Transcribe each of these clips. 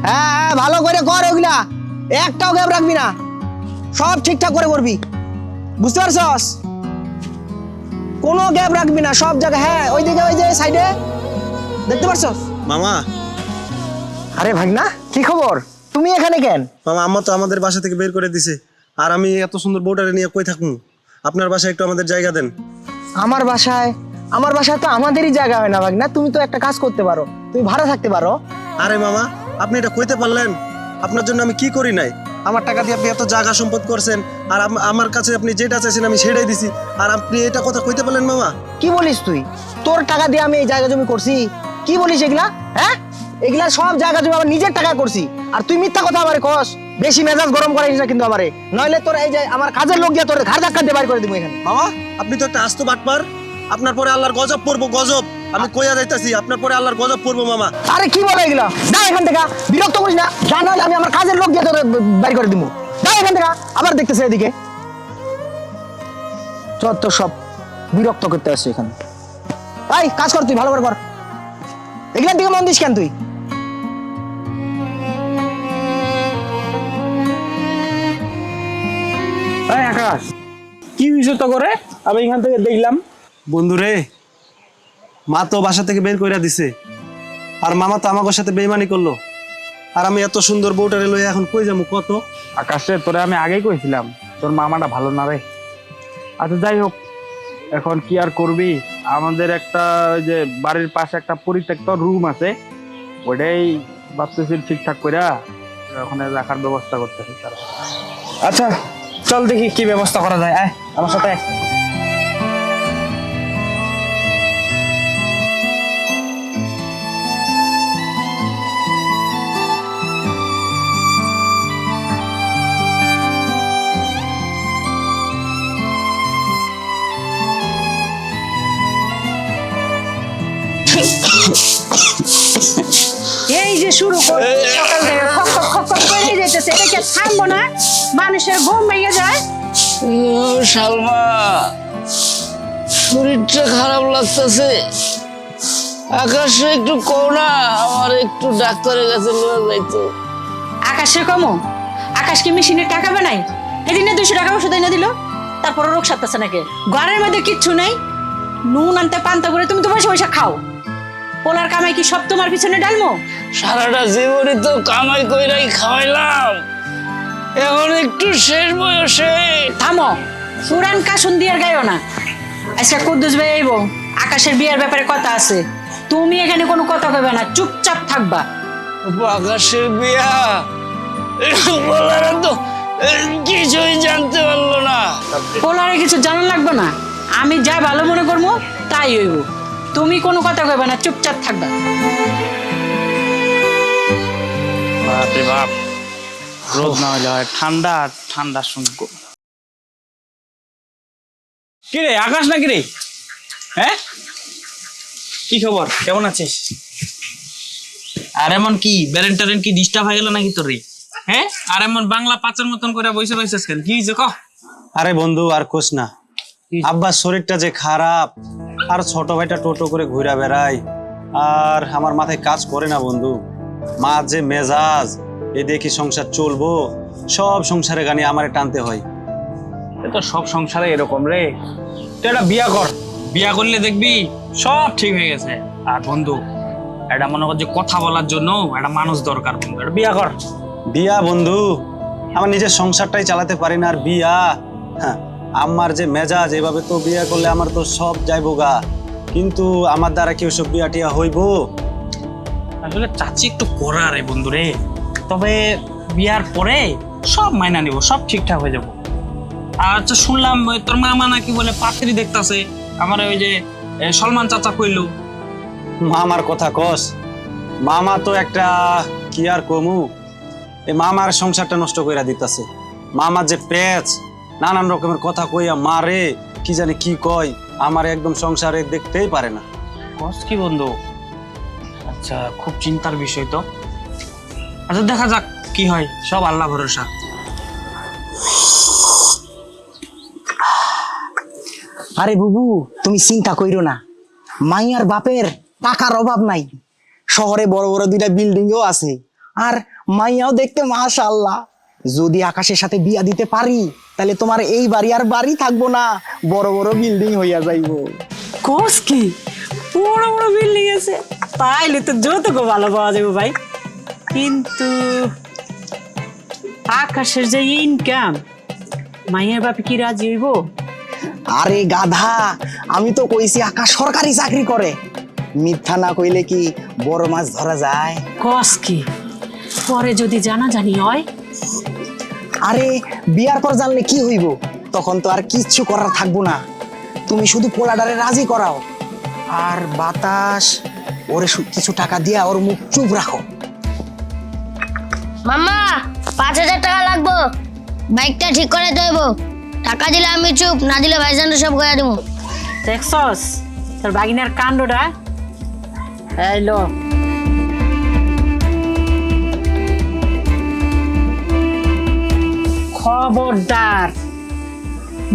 হ্যাঁ হ্যাঁ, ভালো করে কর ওগুলা, একটাও গ্যাপ রাখবি না, সব ঠিকঠাক করে করবি, বুঝতে পারছস? কোনো গ্যাপ রাখবি না, সব জায়গায়। হ্যাঁ ওইদিকে, ওই যে সাইডে, দেখতে পারছস? মামা, আরে ভাগনা, কি খবর? তুমি এখানে কেন? মামা আম্মা তো আমাদের বাসা থেকে বের করে দিছে, আর আমি এত সুন্দর বউটারে নিয়ে কই থাকবো? আপনার বাসায় একটু আমাদের জায়গা দেন। আমার বাসায়? আমার বাসায় তো আমাদেরই জায়গা হয় না ভাগনা, তুমি তো একটা কাজ করতে পারো, তুমি ভাড়া থাকতে পারো। আরে মামা, আপনি এটা কইতে পারলেন? আপনার জন্য আমি কি করি নাই? আমার টাকা দিয়ে আপনি এত জায়গা সম্পদ করছেন, আর আমার কাছে আপনি যেটা চাইছেন আমি সেটাই দিছি, আর আপনি এটা কথা কইতে পারলেন মামা? কি বলিস তুই? তোর টাকা দিয়ে আমি এই জায়গা জমি করছি? কি বলিস এগুলা? হ্যাঁ, এগুলা সব জায়গা জমি আমার নিজের টাকা করছি, আর তুই মিথ্যা কথা আমারে কস। বেশি মেজাজ গরম করাইস না কিন্তু আমারে, নইলে তোর এই যে আমার কাজের লোক দিয়ে তোর ঘাড় ধাক্কা দিয়ে বাইর করে দিব এখানে। মামা, আপনি তো একটা আস্ত বাটপার, আপনার পরে আল্লাহর গজব পড়বো, গজব। আমি কইয়া যাইতাছি, আপনার পরে আল্লাহর গজব পড়বো মামা। আরে কি বলে এগুলা? যা এখান থেকে, বিরক্ত করিস না, যা, নইলে আমি আমার কাজের লোক দিয়ে তোর বাইর করে দিব। যা এখান থেকে, আবার দেখতেছে এদিকে, চল তোর সব বিরক্ত করতে আসছে এখানে। এই কাজ কর, তুই ভালো করে কর, এগুলার দিকে মন দিস কেন তুই? আকাশ, কি বিষয় তো করে আমি এখান থেকে দেখলাম? বন্ধুরে, মা তো বাসা থেকে বের কইরা দিছে, আর মামা তো আমাদের সাথে বেইমানি করলো, আর আমি এত সুন্দর বউটারে লইয়া এখন কই যাবো কত? আকাশে তোরে আমি আগেই কইছিলাম তোর মামাটা ভালো না রে। আচ্ছা যাই হোক, এখন কি আর করবি, আমাদের একটা ওই যে বাড়ির পাশে একটা পরিত্যক্ত রুম আছে, ওটাই ভাবতেছি ঠিকঠাক কইরা ওখানে রাখার ব্যবস্থা করতেছি। আচ্ছা চল দেখি কি ব্যবস্থা করা যায়, আয় আমার সাথে আয়। এই যে শুরু করে সকাল থেকে খক খক খক খক করে যেতেছে, এটা কি থামবো না? মানুষের ঘুম ভেঙে যায়। সালমা, শরীরটা খারাপ লাগতেছে। আকাশে একটু কও না, আমার একটু ডাক্তারের কাছে লয়ে যাইতো। আকাশে কমো? আকাশ কি মেশিনের টাকা বানাই? এদিনে 200 টাকা ওষুধ এনে দিল, তারপর রোগ সারতেছে নাকি? ঘরের মধ্যে কিচ্ছু নেই, নুন আনতে পান্তা করে তুমি তো বসে বসে খাও। পোলার কামাই কি সব তোমার পিছনে ডালমো? সারাটা জীবনই তো কামাই কইরাই খাওয়াইলাম, এখন একটু শেষ বয়সে। থামো, পুরান কাশুন দিয়ে গাইও না। আজকে কুদ্দুস ভাই আইবো, আকাশের বিয়ের ব্যাপারে কথা আছে, তুমি এখানে কোনো কথা কইবে না, চুপচাপ থাকবা। আকাশের বিয়া বলার তো কিছুই জানতে পারলো না। পোলারে কিছু জানা লাগবে না, আমি যা ভালো মনে করবো তাই হইব। তুমি কোনো কথা কইবে না, চুপচাপ থাকবা। বাপরে বাপ, রোদ না হলে হয় ঠান্ডা, ঠান্ডা শুনবো। কি রে আকাশ নাকি রে? হ্যাঁ, কি খবর, কেমন আছিস? আর এমন কি ব্যারেন ট্যারেন কি ডিস্টার্ব হয়ে গেল নাকি তোর রে? হ্যাঁ, আর এমন বাংলা পাঁচের মতন করে বসে রয়েছিস কেন? কি হয়েছে কহ? আরে বন্ধু আর কোস না, আব্বার শরীরটা যে খারাপ, আর ছোট ভাইটা টোটো করে ঘুরা বেড়ায়, আর আমার মাথায় কাজ করে না বন্ধু। মা যে মেজাজ, এ দেখি সংসার চলবো, সব সংসারে গানি আমারে টানতে হয়। তো সব সংসারে এরকম রে, তুই একটা বিয়া কর। বিয়া করলে দেখবি সব ঠিক হয়ে গেছে। আর বন্ধু, এটা মনে কর যে কথা বলার জন্য একটা মানুষ দরকার বন্ধু, একটা বিয়া কর। বিয়া বন্ধু, আমার নিজের সংসারটাই চালাতে পারি না, আর বিয়া? হ্যাঁ, আমার যে মেজাজ, এভাবে তো বিয়া করলে আমার তো সব যাইবো গা। কিন্তু আমার দ্বারা কি ওসব বিয়া টিয়া হইব? আসলে চাচি একটু করা রে বন্ধু রে, তবে বিয়ার পরে সব মাইনা নিব, সব ঠিকঠাক হয়ে যাবো। আর আচ্ছা শুনলাম ওই তোর মামা নাকি বলে পাত্রী দেখতাছে, আমার ওই যে সলমান চাচা কইলো। মামার কথা কস? মামা তো একটা কি আর কমু, এই মামার সংসারটা নষ্ট কইরা দিতাছে। মামার যে পেঁচ, নানান রকমের কথা কইয়া মারে, কি জানি কি কয়, আমার একদম সংসারে দেখতেই পারে না। কস কি বন্ধু? আচ্ছা, খুব চিন্তার বিষয় তো। আচ্ছা দেখা যাক কি হয়, সব আল্লাহ ভরসা। আরে বুবু, তুমি চিন্তা কইরো না, মাইয়ার বাপের টাকার অভাব নাই, শহরে বড় বড় 2টা বিল্ডিংও আছে, আর মাইয়াও দেখতে মাশাআল্লাহ। যদি আকাশের সাথে বিয়া দিতে পারি তাহলে তোমার এই বাড়ি আর বাড়ি থাকবো না, বড় বড় বিল্ডিং হইয়া যাইবো। কোস কি বড় বড় বিল্ডিং আছে, তাইলে তো যৌতুক ভালো পাওয়া যাবে ভাই। কিন্তু আকাশের যে ইনকাম, মাইয়ের বাপে কি রাজি হইব? আরে গাধা, আমি তো কইছি আকাশ সরকারি চাকরি করে, মিথ্যা না কইলে কি বড় মাছ ধরা যায়? কস কি পরে যদি জানাজানি হয়? আরে বিয়ার পর জানলে কি হইব, তখন তো আর কিচ্ছু করার থাকবো না। তুমি শুধু পোলাডারে রাজি করাও, আর বাতাস ওরে কিছু টাকা দিয়া ওর মুখ চুপ রাখো। মাম্মা 5,000 টাকা লাগবো, বাইকটা ঠিক করে দেব। টাকা দিলে আমি চুপ, না দিলে ভাইজান সব করে দেবো। দেখছস তোর বাগিনার কাণ্ডটা? এই লো, খবরদার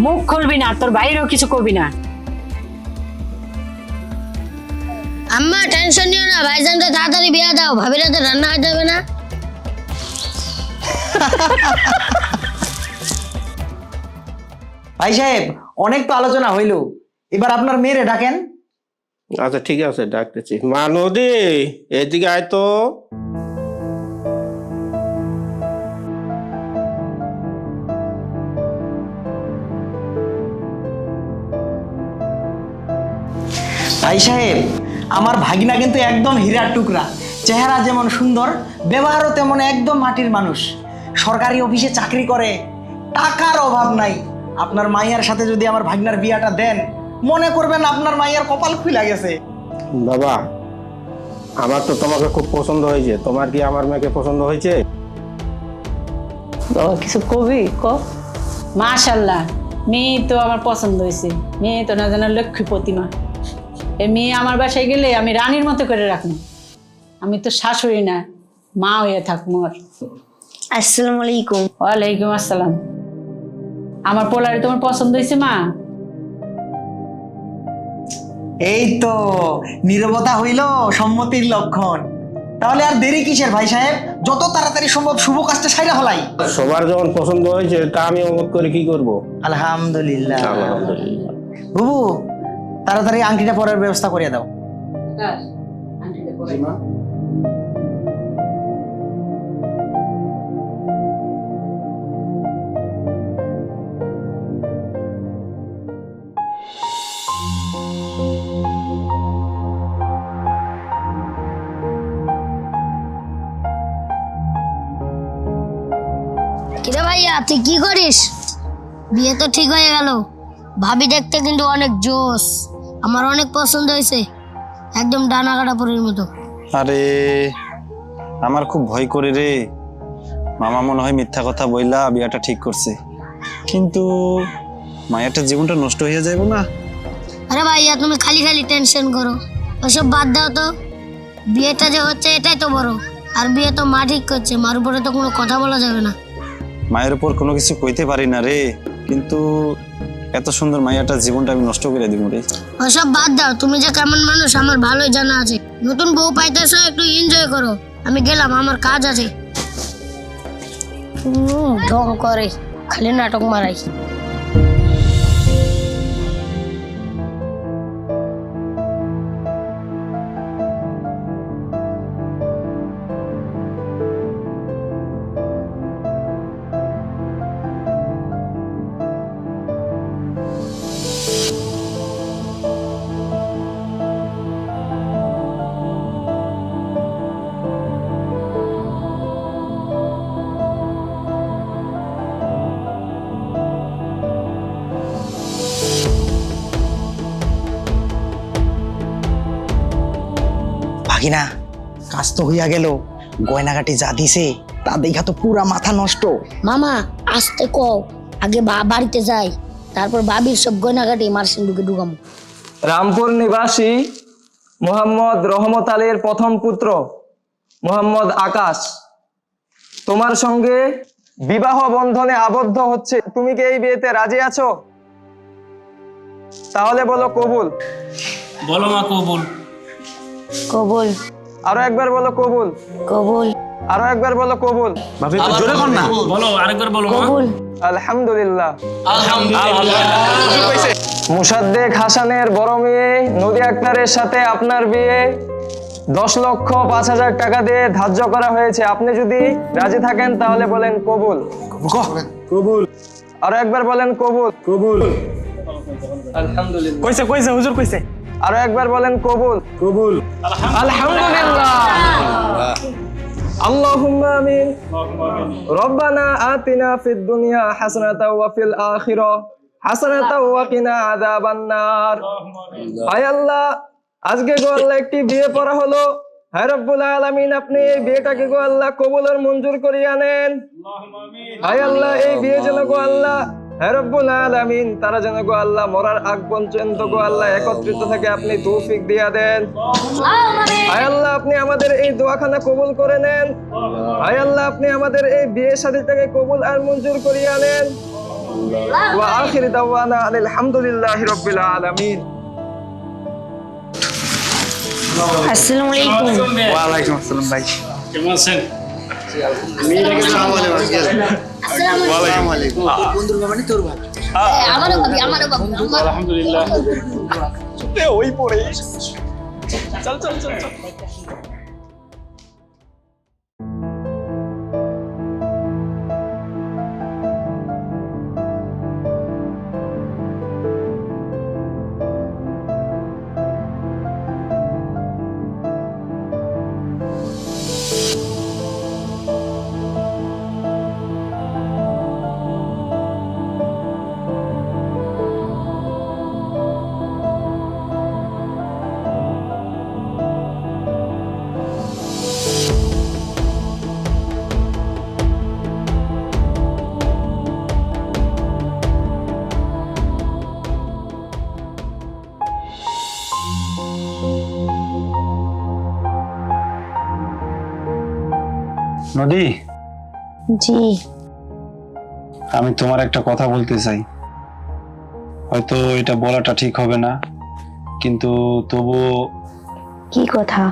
মুখ খুলবি না, তোর বাইরেও কিছু করবি না। আম্মা টেনশন নিও না, ভাইজান তো তাড়াতাড়ি বিয়া দাও, ভাবিরা তো রান্না হয়ে যাবে না। ভাই সাহেব, অনেক তো আলোচনা হইলো, এবার আপনার মেয়েরে ডাকেন। আচ্ছা ঠিক আছে, ডাকতেছি। মা নদী, এদিকে আয় তো। ভাই সাহেব, আমার ভাগিনা কিন্তু একদম হীরার টুকরা, চেহারা যেমন সুন্দর, ব্যবহারও তেমন একদম মাটির মানুষ। সরকারি অফিসে চাকরি করে, টাকার অভাব নাই। আপনার মাইয়ার সাথে যদি আমার ভাগিনার বিয়াটা দেন, মনে করবেন আপনার মাইয়ার কপাল খুলে গেছে। বাবা, আমার তো তোমাকে খুব পছন্দ হয়েছে, তোমার কি আমার মেয়েকে পছন্দ হয়েছে? বাবা কিছু কবি ক। মাশাল্লাহ, মেয়ে তো আমার পছন্দ হয়েছে। মেয়ে তো না জানা লক্ষ্মী প্রতিমা। এ মেয়ে আমার বাসায় গেলে আমি রানীর মতো করে রাখবো। আমি তো শাশুড়ি না, মা হয়ে থাকবো। আর আসসালামু আলাইকুম। ওয়ালাইকুম আসসালাম। আমার পোলারে তোমার পছন্দ হয়েছে মা? এই তো নীরবতা হইল সম্মতির লক্ষণ। তাহলে আর দেরি কিসের ভাই সাহেব, যত তাড়াতাড়ি সম্ভব শুভ কাজটা সাইরা হলাই। সবার যখন পছন্দ হয়েছে, তা আমি অমত করে কি করব? আলহামদুলিল্লাহ। আলহামদুলিল্লাহ। বুবু, তাড়াতাড়ি আংটিটা পরার ব্যবস্থা করিয়ে দাও। কিরে ভাইয়া, তুই কি করিস? বিয়ে তো ঠিক হয়ে গেল, ভাবি দেখতে কিন্তু অনেক জোস, আমার অনেক পছন্দ হয়েছে, একদম ডানা কাটা পরের মতো। আরে আমার খুব ভয় করে রে, মামা মনে হয় মিথ্যা কথা বইলা বিয়াটা ঠিক করছে, কিন্তু মায়েরটা জীবনটা নষ্ট হয়ে যাবে না? আরে ভাইয়া, তুমি খালি খালি টেনশন করো, ওসব বাদ দাও তো। বিয়েটা যে হচ্ছে এটাই তো বড়, আর বিয়ে তো মা ঠিক করছে, মার উপরে তো কোনো কথা বলা যাবে না। মায়ের উপর কোনো কিছু কইতে পারি না রে, কিন্তু এত সুন্দর মাইয়াটার জীবনটা আমি নষ্ট করে দিব রে। ওসব বাদ দাও, তুমি যে কেমন মানুষ আমার ভালোই জানা আছে। নতুন বউ পাইতেছো, একটু এনজয় করো। আমি গেলাম, আমার কাজ আছে। ঢং করে, খালি নাটক মারাই। ভাগিনা, কাজ তো হইয়া গেল, গয়নাগাটি যা দিছে তা দেখা তো পুরা মাথা নষ্ট। মামা আসতে কও, আগে বাড়িতে যাই, তারপর ভাবির সব গয়নাগাটি মার সিন্ধুকে ঢুকামো। রামপুর নিবাসী মোহাম্মদ রহমত আলীর প্রথম পুত্র মোহাম্মদ আকাশ তোমার সঙ্গে বিবাহ বন্ধনে আবদ্ধ হচ্ছে। তুমি কি এই বিয়েতে রাজি আছো? তাহলে বলো কবুল। বলো মা কবুল। কবুল। আরো একবার বলো কবুল। কবুল। আরো একবার বলো কবুল। ভাবি একটু জোরে কর না। বলো আরেকবার বলো মা। আলহামদুলিল্লাহ। আলহামদুলিল্লাহ। মুসাদ্দেক হাসানের বড় মেয়ে নদী আক্তারের সাথে আপনার বিয়ে 10,05,000 টাকা দিয়ে ধার্য করা হয়েছে। আপনি যদি রাজি থাকেন তাহলে বলেন কবুল। কবুল। আরো একবার বলেন কবুল। কবুল। আলহামদুলিল্লাহ। কইছে হুজুর কইছে। আরো একবার বলেন কবুল। কবুল। আলহামদুলিল্লাহ। اللهم آمين ربنا آتنا في الدنيا حسنة وفي الآخرة حسنة وقنا عذاب النار হায় আল্লাহ, আজকে গো আল্লাহ একটি বিয়ে পড়া হলো। হায় রব্বুল আলামিন, আপনি এই বিয়েটাকে গো আল্লাহ কবুল আর মঞ্জুর করিয়া নেন। হায় আল্লাহ, এই বিয়ে যেন গো আল্লাহ হায় রব্বুল আলামিন তারা যেন গো আল্লাহ মরার আগ পর্যন্ত গো আল্লাহ একত্রিত থাকে আপনি তৌফিক দিয়া দেন। হায় আল্লাহ, আপনি আমাদের এই দোয়াখানা কবুল করে নেন। হায় আল্লাহ, আপনি আমাদের এই বিয়ে শাদীটাকে কবুল আর মঞ্জুর করিয়া নেন। ওয়া আখির দাওয়ানা আলহামদুলিল্লাহি রাব্বিল আলামিন। আসসালামু আলাইকুম। ওয়ালাইকুম আসসালাম ভাই। কেমন আছেন? আমারও বাবু। আলহামদুলিল্লাহ। নদী, জি, আমি তোমার একটা কথা বলতে চাই। হয়তো এটা বলাটা ঠিক হবে না, কিন্তু তবু কি কথা?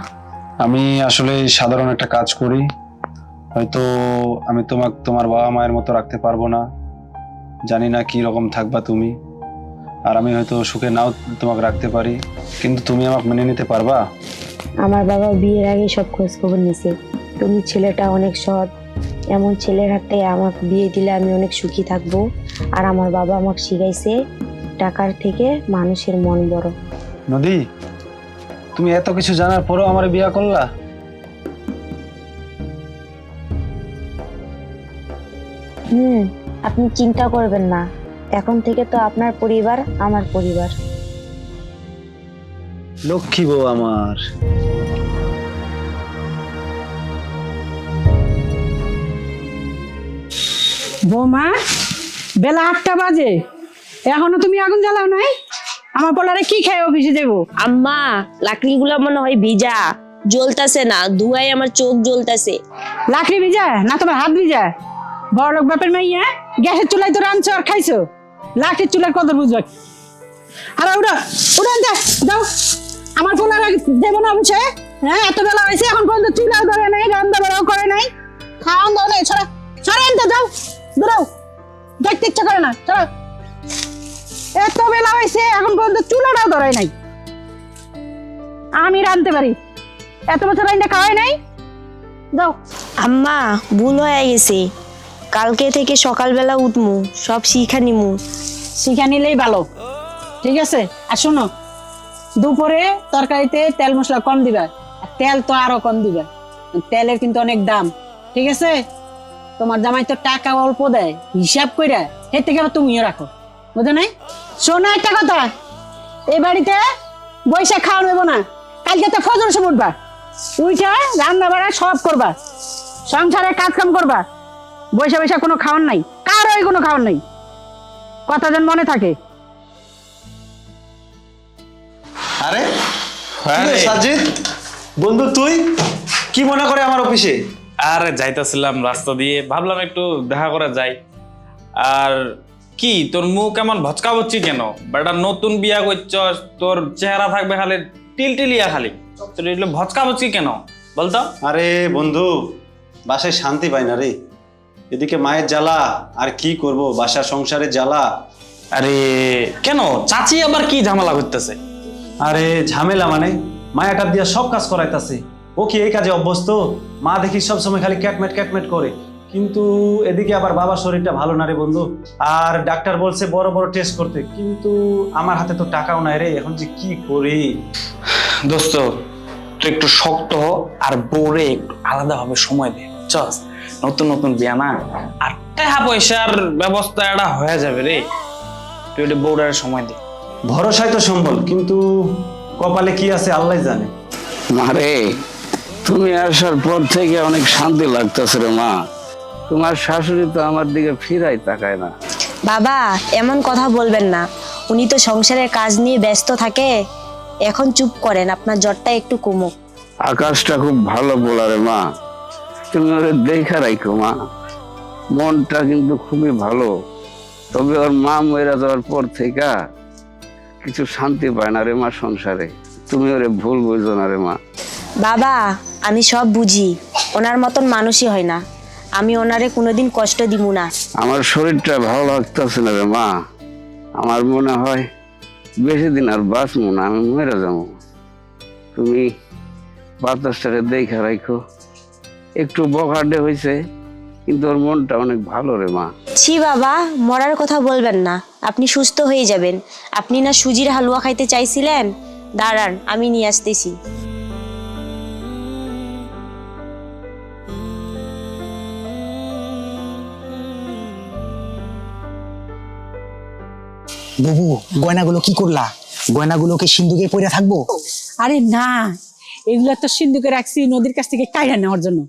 আমি আসলে সাধারণ একটা কাজ করি। হয়তো আমি তোমার বাবা মায়ের মতো রাখতে পারবো না, জানি না কি রকম থাকবা তুমি, আর আমি হয়তো সুখে নাও তোমাকে রাখতে পারি, কিন্তু তুমি আমাকে মেনে নিতে পারবা? আমার বাবা বিয়ের আগে সব খোঁজ খবর নিছে। তুমি ছেলেটা অনেক সৎ, এমন ছেলের হাতে আমাকে বিয়ে দিলে আমি অনেক সুখী থাকবো। আর আমার বাবা আমাকে শিখাইছে টাকার থেকে মানুষের মন বড়। নদী, তুমি এত কিছু জানার পরেও আমার বিয়ে করলা? আপনি চিন্তা করবেন না, এখন থেকে তো আপনার পরিবার আমার পরিবার। লক্ষ্মী বউ আমার। বৌমা, বেলা 8টা বাজে, এখনো তুমি আগুন জ্বালাও নাই? আমার পোলারে কি খাই অফিসে যাবো? আম্মা, লাকড়িগুলো মনে হয় ভিজা, জ্বলতাছে না, ধুয়ায় আমার চোখ জ্বলতাছে। লাকড়ি ভিজা না তোমার হাত ভিজা? বড় লোক বাপের মাইয়া, গ্যাসের চুলায় তো রাঁধছো আর খাইছো, লাকড়ির চুলার কদর বুঝবে। আর ওটা ওটা আনতে দাও, আমার পোলারে দেবো না অফিসে। হ্যাঁ, এত বেলা হয়েছে এখন পর্যন্ত চুলাও ধরে নাই, রান্না বাড়াও করে নাই, খাওয়ান দাও নাই। ছড়া ছড়া আনতে দাও, দূরাও, দেখতে ইচ্ছা করে না। ছড়া, এত বেলা হয়েছে এখন পর্যন্ত চুলাটাও ধরাই নাই। আমি রাঁধতে পারি, এত বছর রান্না খাওয়াই নাই। দাও। আম্মা, ভুল হয়ে গেছে, কালকে থেকে সকালবেলা উঠমু, সব শিখা নিমু। শিখা নিলেই ভালো, ঠিক আছে? আর শোনো, দুপুরে তরকারিতে তেল মশলা কম দিবা, আর তেল তো আরো কম দিবা, তেলের কিন্তু অনেক দাম, ঠিক আছে? তোমার জামাই তো টাকা অল্প দেয়, হিসাব কইরা এর থেকে আবার তুমিও রাখো, বুঝো নাই? শোনো একটা কথা, এই বাড়িতে বৈশাখ খাওয়া নেবো না, কালকে তো ফজর সময় উঠবা, উঠা রান্না বাড়া সব করবা, সংসারে কাজ কাম করবা, বৈশা বৈশা কোনো খাওয়ার নাই, কারোই কোনো খাওয়ার নাই, কথা যেন মনে থাকে। আরে সাজিদ বন্ধু, তুই কি মনে করে আমার অফিসে? আরে যাইতেছিলাম রাস্তা দিয়ে, ভাবলাম একটু দেখা করা যায়। আর কি তোর মুখ কেমন ভচকা ভচ্ছি কেন? বেটা নতুন বিয়া করছস, তোর চেহারা থাকবে খালি টিলটিলিয়া, খালি তোর এগুলো ভচকা ভচকি কেন বলতো? আরে বন্ধু, বাসায় শান্তি পাই না রে। এদিকে মায়ের জ্বালা, আর কি করব, বাসার সংসারের জ্বালা। আরে কেন, চাচি আবার কি ঝামেলা করতেছে? আরে ঝামেলা মানে মায়াটা দিয়া সব কাজ করাইতাছে। ও কি এই কাজে অভ্যস্ত? মা দেখি সব সময় খালি ক্যাটমেট ক্যাটমেট করে, কিন্তু এদিকে আবার বাবার শরীরটা ভালো না রে বন্ধু। আর ডাক্তার বলছে বড় বড় টেস্ট করতে, কিন্তু আমার হাতে তো টাকাও নাই রে। এখন যে কি করি? দোস্ত, তুই একটু শক্ত হ, আর বউরে একটু আলাদাভাবে সময় দে, বুঝছস? নতুন নতুন বিয়া না, আর টাকা পয়সার ব্যবস্থা এটা হয়ে যাবে রে। তুই একটু বউরার সময় দে। ভরসায় তো সম্বল, কিন্তু কপালে কি আছে আল্লাহ জানে। মারে, তুমি আসার পর থেকে অনেক শান্তি লাগতেছে রে মা। তোমার শাশুড়ি তো আমার দিকে ফিরাই তাকায় না। বাবা, এমন কথা বলবেন না, উনি তো সংসারের কাজ নিয়ে ব্যস্ত থাকে। এখন চুপ করেন, আপনার জ্বরটা একটু কমুক। আকাশটা খুব ভালো বলা রে মা, তুমি ওরে দেখা রাখো মা। মনটা কিন্তু খুবই ভালো, তবে ওর মা মরে যাওয়ার পর থেকে কিছু শান্তি পায় না রে মা সংসারে। তুমি ওরে ভুল বুঝো না রে মা। বাবা, আমি সব বুঝি, ওনার মতন মানুষই হয় না। আমি ওনারে কোনোদিন কষ্ট দিব না। আমার শরীরটা ভালো লাগতেছে না রে মা। আমার মনে হয় বেশি দিন আর বাঁচবো না, আমি মরে যাবো। তুমি বাতাসটাকে দেখা রাখো। একটু বখাটে হয়েছে, কিন্তু ওর মনটা অনেক ভালো রে মা। ছি বাবা, মরার কথা বলবেন না, আপনি সুস্থ হয়ে যাবেন। আপনি না সুজির হালুয়া খাইতে চাইছিলেন? দাঁড়ান, আমি নিয়ে আসতেছি। বুবু, গয়নাগুলো কি করলা? গয়নাগুলোকে সিন্ধুকে পরে থাকবো? আরে না, এগুলো তো সিন্ধুকে রাখছি নদীর কাছ থেকে কাইরা নেওয়ার জন্য।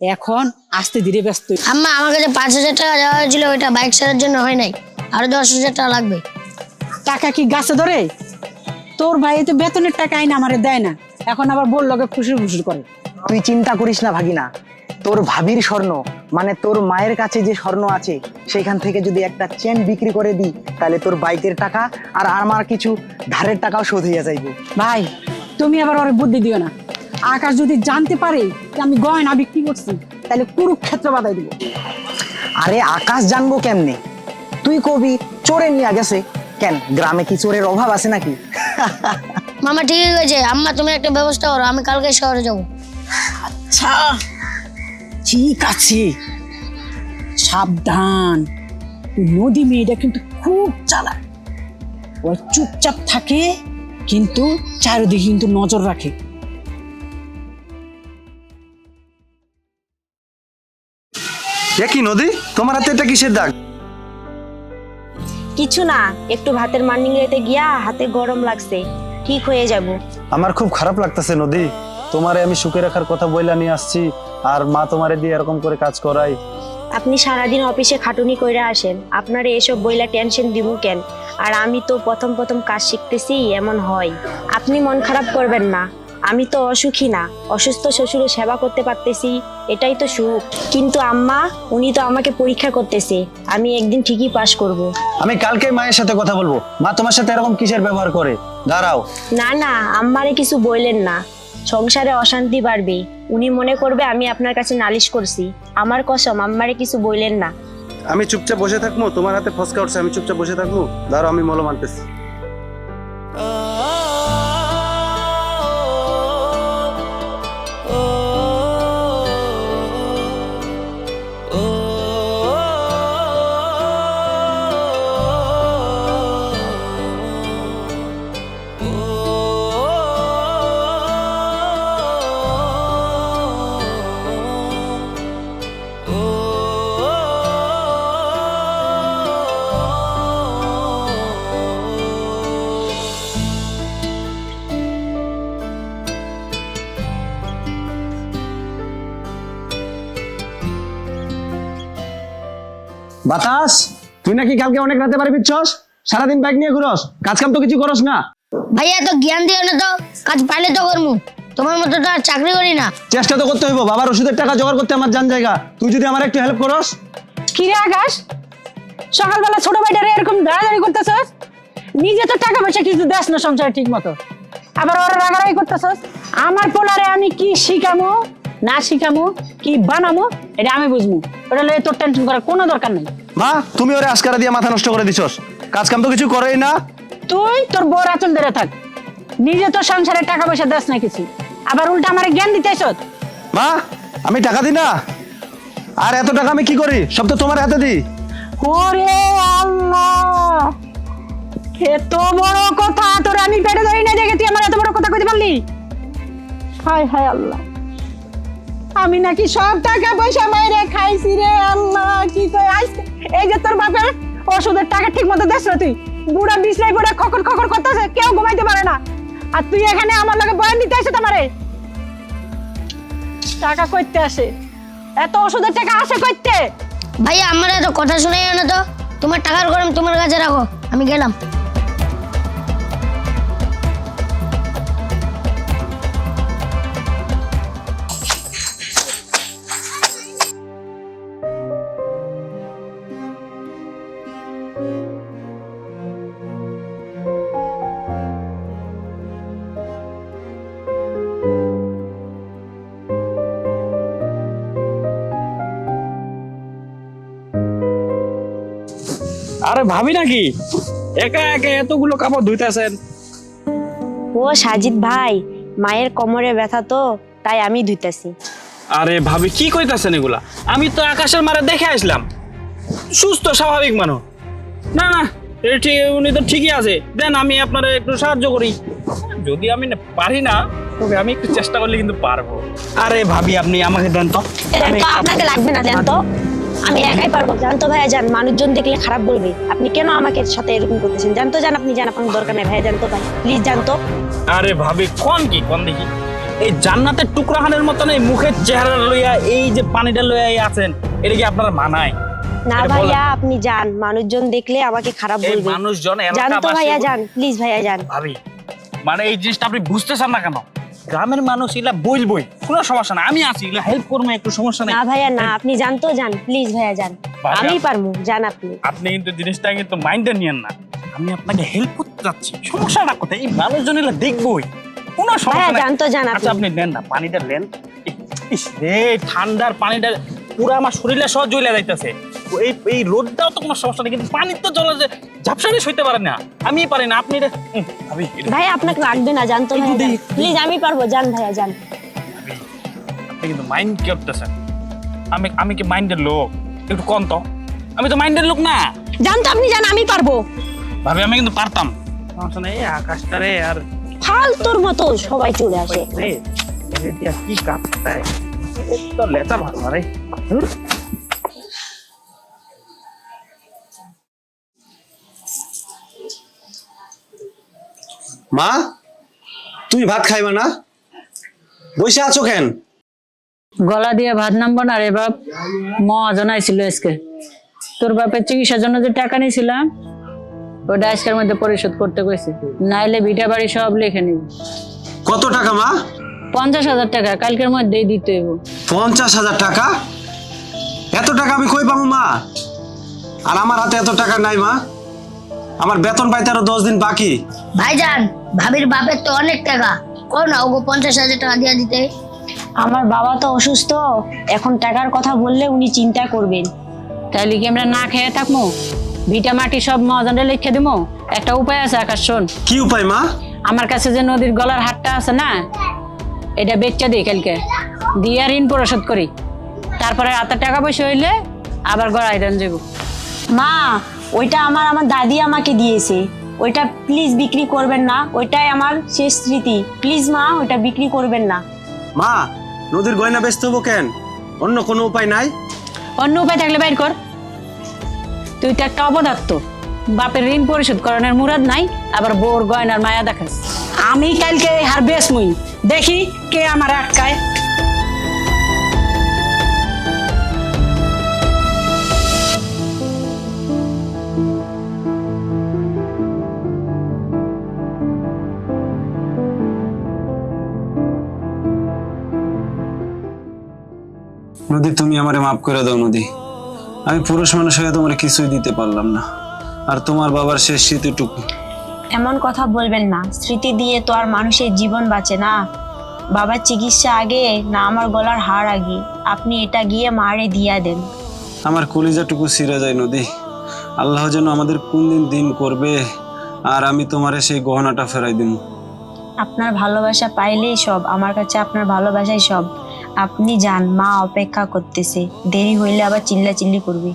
এখন আস্তে ধীরে ব্যস্ত। আম্মা, আমার কাছে 5,000 টাকা দেওয়া হয়েছিল, ওইটা বাইক সারার জন্য হয় নাই। আরো 10,000 টাকা লাগবে। টাকা কি গাছে ধরে? তোর ভাই তো বেতনের টাকা আইনা আমারে দেয় না, এখন আবার বললো ফুসুর ফুসুর করে। তুই চিন্তা করিস না ভাগিনা, তোর ভাবির স্বর্ণ মানে তোর মায়ের কাছে যে স্বর্ণ আছে সেখান থেকে যদি একটা চেন বিক্রি করে দিই, তাহলে তোর বাইকের টাকা আর আমার কিছু ধারের টাকাও শোধ হইয়া যাইবে। ভাই, তুমি আবার ওর বুদ্ধি দিও না। আকাশ যদি জানতে পারে যে আমি গয়না বিক্রি করছি, তাহলে কুরুক্ষেত্র বাধাই দিব। আরে আকাশ জানবো কেমনে? তুই কবি চোরে নিয়ে গেছে, কেন গ্রামে কি চোরের অভাব আছে নাকি? মামা ঠিকই হয়েছে। আম্মা, তুমি একটা ব্যবস্থা করো, আমি কালকে শহরে যাবো। আচ্ছা ঠিক আছে, সাবধান। ওই নদী মেয়েটা কিন্তু খুব চালাক। ও চুপচাপ থাকে, কিন্তু চারিদিকে কিন্তু নজর রাখে। কি নদী, তোমার হাতে এটা কিসের দাগ? কিছু না, একটু ভাতের মান্ডিং রেতে গিয়া হাতে গরম লাগছে, ঠিক হয়ে যাব। আমার খুব খারাপ লাগতেছে নদী, তোমারে আমি সুখে রাখার কথা বইলা নিয়ে আসছি, আর মা তোমারে দিয়ে এরকম করে কাজ করাই। আপনি সারাদিন অফিসে খাটুনি কইরা আসেন, আপনারে এসব বইলা টেনশন দিব কেন? আর আমি তো প্রথম প্রথম কাজ শিখতেছি, এমন হয়। আপনি মন খারাপ করবেন না, আমি তো অসুখী না, অসুস্থ শ্বশুরের সেবা করতে পারতেছি, এটাই তো সুখ। কিন্তু আম্মা, উনি তো আমাকে পরীক্ষা করতেছে, আমি একদিন ঠিকই পাশ করব। আমি কালকে মায়ের সাথে কথা বলবো, মা তোমার সাথে এরকম কিসের ব্যবহার করে। দাঁড়াও। না না, আম্মারে কিছু বললেন না, সংসারে অশান্তি বাড়বে। উনি মনে করবে আমি আপনার কাছে নালিশ করছি। আমার কসম, আম্মারে কিছু বললেন না। আমি চুপচাপ বসে থাকবো? তোমার হাতে ফসকা উঠছে, আমি চুপচাপ বসে থাকবো? দাঁড়াও, আমি মলম আনতেছি। বাতাস, তুই নাকি কালকে অনেক রাতে বাড়ি ফিরছস? সারাদিন বাইক নিয়ে ঘুরস, কাজ কাম তো কিছু করস না। ভাইয়া, তো জ্ঞান দিও না তো, কাজ পাইলে তো করবো। তোমার মতো তো আর চাকরি করি না। চেষ্টা তো করতে হইব, বাবার ওষুধের টাকা জোগাড় করতে আমার জান জায়গা। তুই যদি আমার একটু হেল্প করস। কি রে আকাশ, সকালবেলা ছোট ভাইটারে এরকম দাঁড়াদাঁড়ি করতেছস? নিজে তো টাকা পয়সা কিছু দেস না সংসারে ঠিক মতো, আবার ওরা রাগারাগি করতেছস। আমার পোলারে আমি কি শিখামো না শিখামো কি বানামো এটা আমি বুঝবো, ওটা লয়ে তোর টেনশন করার কোনো দরকার নেই। মা তুমি ওরে আজকারা দিয়ে মাথা নষ্ট করে দিছস, কাজ কাম তো কিছু করেই না। তুই তোর বউর আচল ধরে থাক, নিজে তোর সংসারে টাকা পয়সা দেস না কিছু, আবার উল্টা আমারে জ্ঞান দিতে এসত। মা আমি টাকা দিই না, আর এত টাকা আমি কি করি, সব তো তোমার হাতে দিই। ওরে আল্লাহ, এত বড় কথা তোর আমি পেটে ধরি না দেখে তুই আমার এত বড় কথা কইতে পারলি? হায় হায় আল্লাহ, আমি নাকি সব টাকা পয়সা মাইরে খাইছি রে আল্লাহ। কি কই আজকে এই যে তোর বাপের ওষুধের টাকা ঠিক মতো দেস না, তুই বুড়া বিছনায় পড়ে খকর খকর করতেছে, কেউ ঘুমাইতে পারে না, আর তুই এখানে আমার লগে বয়ান দিতে আসে তোমারে টাকা কইতে আসে, এত ওষুধের টাকা আসে কইতে? ভাইয়া আমার এত কথা শুনে না তো, তোমার টাকার গরম তোমার কাছে রাখো, আমি গেলাম। আরে ভাবি নাকি একা একা এতগুলো কাপড় ধুইতেছেন? ও সাজিদ ভাই, মায়ের কোমরে ব্যথা তো তাই আমি ধুইতেছি। আরে ভাবি কি কইতাছেন এগুলা? আমি তো আকাশের মারে দেখে আসলাম, সুস্থ স্বাভাবিক মানুষ। না না, এটা ঠিক, উনি তো ঠিকই আছে। দেন আমি আপনারা একটু সাহায্য করি, যদি আমি না পারি না তবে আমি একটু চেষ্টা করলে কিন্তু পারবো। আরে ভাবি আপনি আমাকে দেন তো। আপনাকে লাগবে না, জানতো আমি একাই পারবো। জানতো ভাইয়া যান, মানুষজন দেখলে খারাপ বলবে, আপনি কেন আমাকে সাথে এরকম করতেছেন? জানতো যান, আপনি যান, আপনার দরকার নেই ভাইয়া, জানতো ভাই প্লিজ জানতো। আরে ভাবি কোন কি কোন দেখি, এই জান্নাতের টুকরাখানের মতন এই মুখের চেহারা লইয়া এই যে পানিটা লইয়া আছেন, এটা কি আপনারা মানায়? না ভাইয়া আপনি যান, মানুষজন দেখলে আমাকে খারাপ এই বলবে। মানুষজন জানতো ভাইয়া যান, প্লিজ ভাইয়া যান। ভাবি মানে এই জিনিসটা আপনি বুঝতেছেন না কেন? গ্রামের মানুষ এগুলা বই কোনো সমস্যা না, আমি আছি, এগুলা হেল্প করবো, একটু সমস্যা নেই। না ভাইয়া না, আপনি জানতো যান, প্লিজ ভাইয়া যান, ভাইয়া, আমি পারবো, যান আপনি। আপনি কিন্তু জিনিসটা কিন্তু মাইন্ডে নিয়েন না, আমি আপনাকে হেল্প করতে যাচ্ছি, সমস্যাটা কোথায়? এই মানুষজন এগুলা দেখবোই, কোনো সমস্যা ভাইয়া নাই। জানতো যান আচ্ছা আপনি। আপনি নেন না, পানিটা নেন। ইস রে, ঠান্ডার পানিটা পুরো আমার শরীরে সব জ্বলে যাইতেছে। এই রোদটাও তো কোনো সমস্যা নেই, কিন্তু পানি তো জ্বলে যে ঝাপসানি সইতে পারে না, আমি পারি না। আপনি ভাবি ভাইয়া আপনাকে লাগবে না, জানতো ভাইয়া প্লিজ, আমি পারবো, যান ভাইয়া যান। আপনি কিন্তু মাইন্ড করতেছেন, আমি কি মাইন্ডের লোক? একটু কম তো, আমি তো মাইন্ডের লোক না। জানতো আপনি যান, আমি পারবো। ভাবি আমি কিন্তু পারতাম, সমস্যা নেই। আকাশটারে আর ফালতুর মতো সবাই চলে আসে। কি কাঁপতায় তো লেচা ভালো রে। মা তুমি ভাত খাইবা না? বসে আছো কেন? গলা দিয়ে ভাত নামবো না রে বাপ, মহাজন আইছিল আজকে, তোর বাপের চিকিৎসার জন্য যে টাকা নিয়েছিলাম ওটা আজকের মধ্যে পরিশোধ করতে কইছে, নাইলে ভিটা বাড়ি সব লিখে নিবি। কত টাকা মা? 50,000 টাকা কালকের মধ্যেই দিতে হইব। 50,000 টাকা? এত টাকা আমি কই পাবো মা? আর আমার হাতে এত টাকা নাই মা, আমার বেতন পাইতে আরো 10 দিন বাকি। ভাইজান ভাবির বাপের তো অনেক টাকা, কো না ওগো 50,000 টাকা দিয়ে দিতে। আমার বাবা তো অসুস্থ, এখন টাকার কথা বললে উনি চিন্তা করবেন। তাইলে কি আমরা না খেয়ে থাকবো? ভিটা মাটি সব মহাজনে লিখে দিব। একটা উপায় আছে আকাশ, শোন। কি উপায় মা? আমার কাছে যে নদীর গলার হাটটা আছে না, এটা বেচা দিই কালকে, দিয়ে ঋণ পরিশোধ করি, তারপরে হাতে টাকা পয়সা হইলে আবার গড়াই দেন যাব। মা ওইটা আমার দাদি আমাকে দিয়েছে, ওইটা প্লিজ বিক্রি করবেন না, ওইটাই আমার শেষ স্মৃতি, প্লিজ মা ওইটা বিক্রি করবেন না। মা নদীর গয়না বেচতে হবো কেন? অন্য কোনো উপায় নাই? অন্য উপায় থাকলে বাইর কর। তুই তো একটা অপদার্থ, বাপের ঋণ পরিশোধ করানোর মুরাদ নাই, আবার বউর গয়নার মায়া দেখাস। আমি কালকে হার বেসমুই, দেখি কে আমার আটকায়। নদী তুমি আমারে মাফ করে দাও নদী, আমি পুরুষ মানুষ হয়ে তোমার কিছুই দিতে পারলাম না, আর তোমার বাবার শেষ স্মৃতিটুকু। এমন কথা বলবেন না, স্মৃতি দিয়ে তো আর মানুষের জীবন বাঁচে না। বাবার চিকিৎসা আগে না আমার গলার হাড় আগে? আপনি এটা গিয়ে মারে দিয়া দেন। আমার কলিজাটুকু ছিঁড়ে যায় নদী। আল্লাহ যেন আমাদের কোন দিন দিন করবে আর আমি তোমারে সেই গহনাটা ফেরাই দিব। আপনার ভালোবাসা পাইলেই সব, আমার কাছে আপনার ভালোবাসাই সব। আপনি যান, মা অপেক্ষা করতেছে, দেরি হইলে আবার চিল্লাচিল্লি করবে।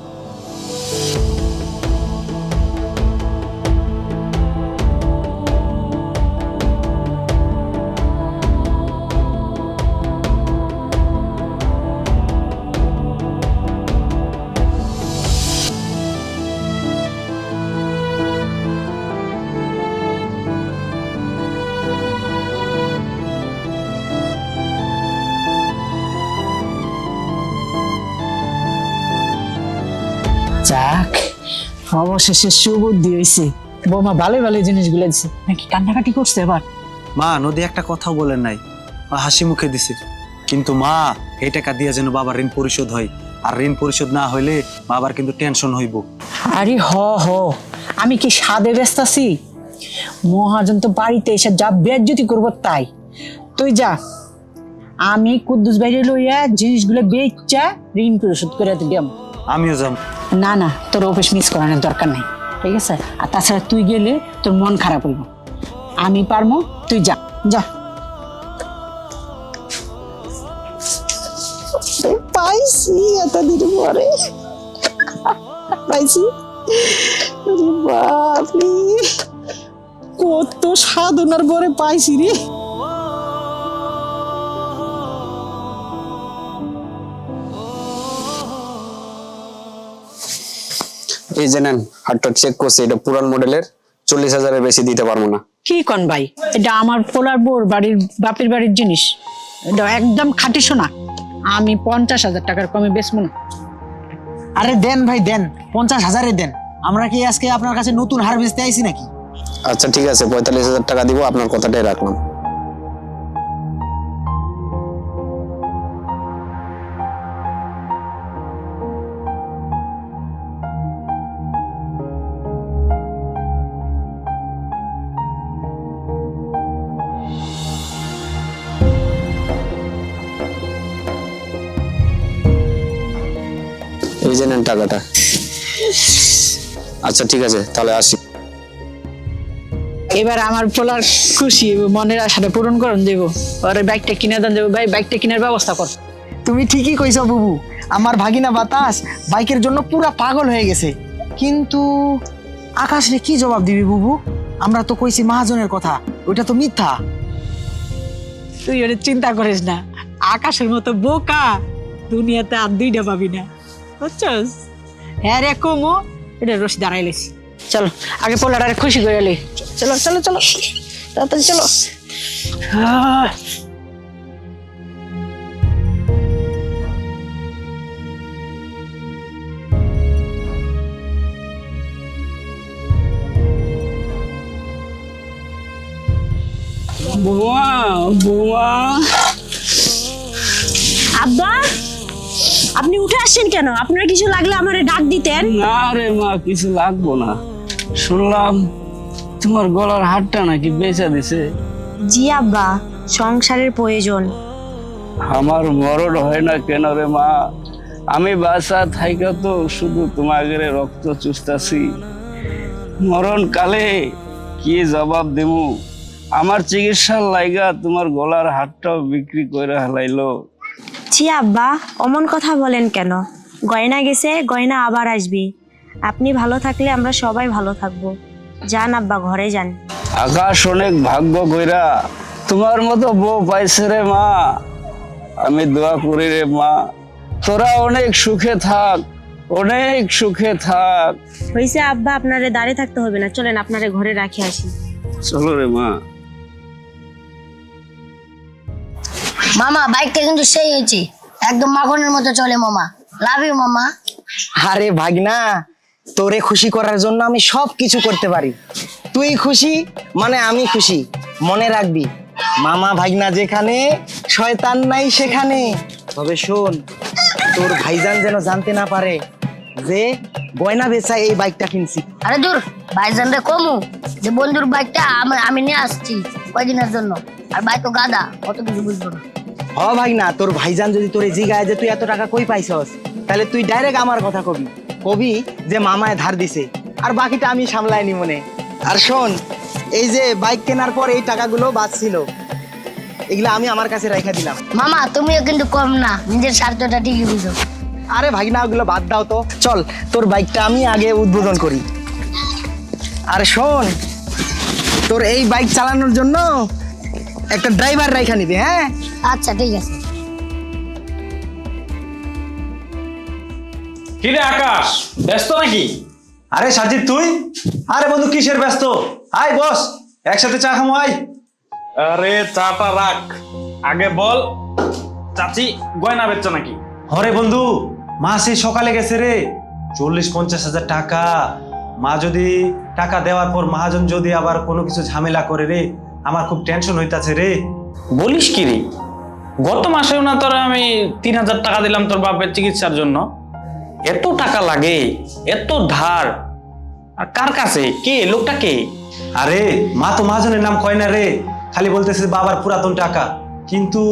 যাক, অবশেষে সুবুদ্ধি হয়েছে। বৌমা ভালো ভালো জিনিসগুলো দিছে, নাকি কান্নাকাটি করছে এবার? মা, নদী একটা কথাও বলেন নাই, ও হাসি মুখে দিছে। কিন্তু মা, এই টাকা দিয়ে যেন বাবার ঋণ পরিশোধ হয়, আর ঋণ পরিশোধ না হইলে বাবার কিন্তু টেনশন হইব। আরে হ, আমি কি সাদে ব্যস্ত আছি? মহাজন তো বাড়িতে এসে যা বেজ্জতি করবো তাই। তুই যা, আমি কুদ্দুস বাইরে লইয়া জিনিসগুলো বেচা ঋণ পরিশোধ করে দিলাম। আমিও যাব। না, তোর অফিস মিস করানোর দরকার নেই, ঠিক আছে? আর তাছাড়া তুই গেলে তোর মন খারাপ হইব। আমি পারবো, তুই যা যা। পাইছি এতদিন পরে, পাইছি। বাপরে, কত সাধনার পরে পাইছি রে। এই যে নেন, হাটটা চেক করছি, এটা পুরান মডেলের, 40,000-এর বেশি দিতে পারবো না। কি কন ভাই, এটা আমার পোলার বোর বাড়ির বাপের বাড়ির জিনিস, এটা একদম খাঁটি সোনা। আমি 50,000 টাকার কমে বেচবো না। আরে দেন ভাই দেন, 50,000-এ দেন। আমরা কি আজকে আপনার কাছে নতুন হার বেচতে আইছি নাকি? আচ্ছা ঠিক আছে, 45,000 টাকা দিব, আপনার কথাটাই রাখলাম। এই যে নেন টাকাটা। আচ্ছা ঠিক আছে, তাহলে আসি। এবার আমার পোলার খুশি, মনের আশাটা পূরণ করুন দেবো, ওর বাইকটা কিনে দেন দেবো। ভাই, বাইকটা কেনার ব্যবস্থা কর। তুমি ঠিকই কইছো বুবু, আমার ভাগিনা বাতাস বাইকের জন্য পুরা পাগল হয়ে গেছে। কিন্তু আকাশ রে কি জবাব দিবি বুবু? আমরা তো কইছি মহাজনের কথা, ওইটা তো মিথ্যা। তুই ওটা চিন্তা করিস না, আকাশের মতো বোকা দুনিয়াতে আর দুইটা পাবি না, বুঝছস? হ্যাঁ রে কমো, এটা রশি দাঁড়াইলেছি। চলো আগে পোলার আরে খুশি করে এলি। চলো চলো চলো, তাড়াতাড়ি চলো। আব্বা, আপনি উঠে আসছেন কেন? আপনার কিছু লাগলে আমারে ডাক দিতেন। না রে মা, কিছু লাগবো না। শুনলাম তোমার গলার হারটা নাকি বেচা দিছে। জি আব্বা, সংসারের প্রয়োজন। আমার মরণ হয় না কেন রে মা? আমি বাসা থাইকা তো শুধু তোমাদের রক্ত চুষতাছি। মরণ কালে কি জবাব দেবো? আমার চিকিৎসার লাইগা তোমার গলার হারটাও বিক্রি করে হালাইলো। জি আব্বা, অমন কথা বলেন কেন? গয়না গেছে, গয়না আবার আসবে। আপনি ভালো থাকলে আমরা সবাই ভালো থাকবো। যান আব্বা, ঘরে যান। আকাশ অনেক ভাগ্য কইরা তোমার মতো বউ পাইছে রে মা। আমি দোয়া করি রে মা, তোরা অনেক সুখে থাক, অনেক সুখে থাক। হয়েছে আব্বা, আপনারে দাঁড়িয়ে থাকতে হবে না, চলেন আপনারে ঘরে রাখে আসি। চলো রে মা। মামা বাইকটা কিন্তু সেই হয়েছে, একদম মাখনের মতো চলে মামা। লাভ ইউ মামা। আরে ভাগনা, তোরে খুশি করার জন্য আমি সব কিছু করতে পারি। তুই খুশি মানে আমি খুশি। মনে রাখবি, মামা ভাগনা যেখানে, শয়তান নাই সেখানে। তবে শোন, তোর ভাইজান যেন জানতে না পারে যে গয়না বেচা এই বাইকটা কিনছি। আরে দূর, ভাইজান রে কমু যে বন্ধুর বাইকটা আমি নিয়ে আসছি কয়দিনের জন্য। আর ভাই তো গাদা, অত কিছু বুঝবো না। হ ভাই না, তোর ভাইজান যদি তোরে জিগায় যে তুই এত টাকা কই পাইছস, তাহলে তুই ডাইরেক্ট আমার কথা কবি যে মামায় ধার দিছে, আর বাকিটা আমি সামলাই নি মনে। আর শোন, এই যে বাইক কেনার পর এই টাকাগুলো বাঁচছিল, এগুলো আমি আমার কাছে রেখে দিলাম। মামা তুমিও কিন্তু কম না, নিজের স্বার্থটা ঠিকই বুঝো। আরে ভাই না, ওগুলো বাদ দাও তো, চল তোর বাইকটা আমি আগে উদ্বোধন করি। আর শোন, তোর এই বাইক চালানোর জন্য একটা ড্রাইভার রাইখা নিবি, হ্যাঁ? আচ্ছা ঠিক আছে। কিরে আকাশ, ব্যস্ত নাকি? আরে সাজিদ তুই? আরে বন্ধু কিসের ব্যস্ত? আয় বস, একসাথে চা খামো আয়। আরে চাটা রাখ, আগে বল চাচি গয়না বেচছো নাকি? হরে বন্ধু, মা সেই সকালে গেছে রে, 40-50 হাজার টাকা। মা যদি টাকা দেওয়ার পর মহাজন যদি আবার কোনো কিছু ঝামেলা করে রে, আমার খুব টেনশন হইতাছে রে। বলিস কি রে, গত মাসেও না তোর আমি 3000 টাকা দিলাম তোর বাপের চিকিৎসার জন্য। এত টাকা লাগে, এত ধার, আর কার কাছে? কে লোকটা কে? আরে মা তো মহাজনের নাম কয় না রে, খালি বলতেছে বাবার পুরাতন টাকা। কিন্তু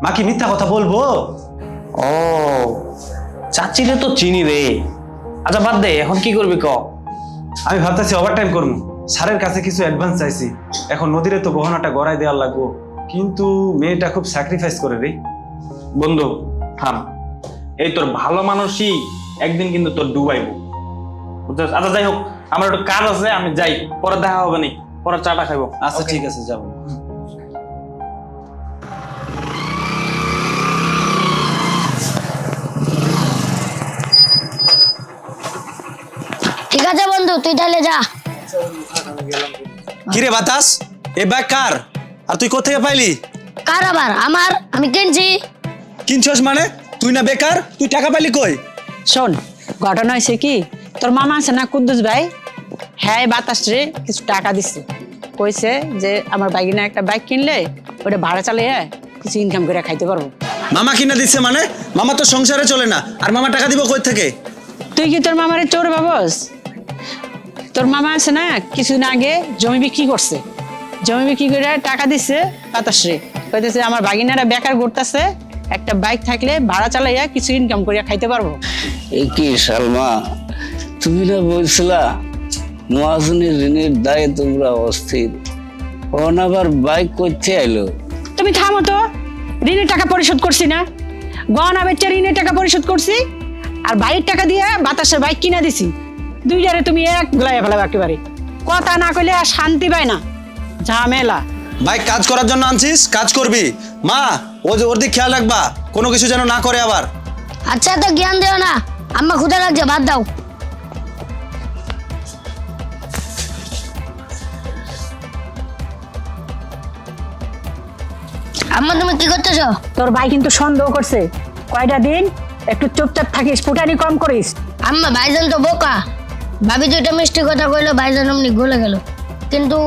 মা কি মিথ্যা কথা বলবো? ও, চাচিরে তো চিনি রে। আচ্ছা বাদ দে, এখন কি করবি ক? আমি ভাবতেছি ওভারটাইম করবো, স্যারের কাছে কিছু অ্যাডভান্স চাইছি। এখন নদীরে তো গহনাটা গড়াই দেওয়ার লাগবো, কিন্তু মেয়েটা খুব স্যাক্রিফাইস করে রে। বন্ধু থাম, এই তোর ভালো মানুষই একদিন কিন্তু তোর ডুবাইবো, বুঝছিস? আচ্ছা যাই হোক, আমার একটু কাজ আছে, আমি যাই, পরে দেখা হবে নি, পরে চাটা খাইবো। আচ্ছা ঠিক আছে, যাবো। ঠিক আছে বন্ধু, তুই তাহলে যা। কিরে বাতাস, এ ব্যাগ কার? আর তুই কোথেকে পাইলি? কার আবার? আমার, আমি কিনছি। কিনছস মানে? তুই না বেকার, তুই টাকা পাইলি কই? শোন, ঘটনা হয়েছে কি, তোর মামা আছে না কুদ্দুস ভাই, হ্যাঁ বাতাস রে কিছু টাকা দিচ্ছে, কইছে যে আমার বাইকিনা একটা বাইক কিনলে ওটা ভাড়া চালিয়ে কিছু ইনকাম করে খাইতে পারবো। মামা কিনা দিচ্ছে মানে? মামা তো সংসারে চলে না, আর মামা টাকা দিব কই থেকে? তুই কি তোর মামারে চোর ভাবস? তোর মামা আছে না কিছুদিন আগে জমি বিক্রি করছে, জমি বিক্রি করে টাকা দিচ্ছে বাতাস রে, কইতেছে আমার বাগিনারা বেকার ঘুরতেছে, একটা বাইক থাকলে ভাড়া চালাইয়া কিছু ইনকাম করিয়া খাইতে পারবো। কি সালমা, তুমি না বলছিলা মহাজনের ঋণের দায়ে তোমরা অস্থির, ওন আবার বাইক করতে আইলো। তুমি থামো তো, ঋণের টাকা পরিশোধ করছি না, গহনা বেচে ঋণের টাকা পরিশোধ করছি, আর বাইরের টাকা দিয়ে বাতাসের বাইক কিনা দিছি, দুইটারে তুমি এক গলায় ফেলাবে একেবারে, কথা না কইলে আর শান্তি পায় না, ঝামেলা। ভাই কাজ করার জন্য আনছিস, কাজ করবি। মা ও যে ওর দিক খেয়াল রাখবা, কোনো কিছু যেন না করে আবার। আচ্ছা তো জ্ঞান দিও না, আম্মা ক্ষুধা লাগছে, ভাত দাও। আম্মা তুমি কি করতেছো? তোর ভাই কিন্তু সন্দেহ করছে, কয়টা দিন একটু চুপচাপ থাকিস, ফুটানি কম করিস। আম্মা ভাইজান তো বোকা, ভাবি দুইটা মিষ্টি কথা কইলো, ভাইজান অমনি গলে গেল, কিন্তু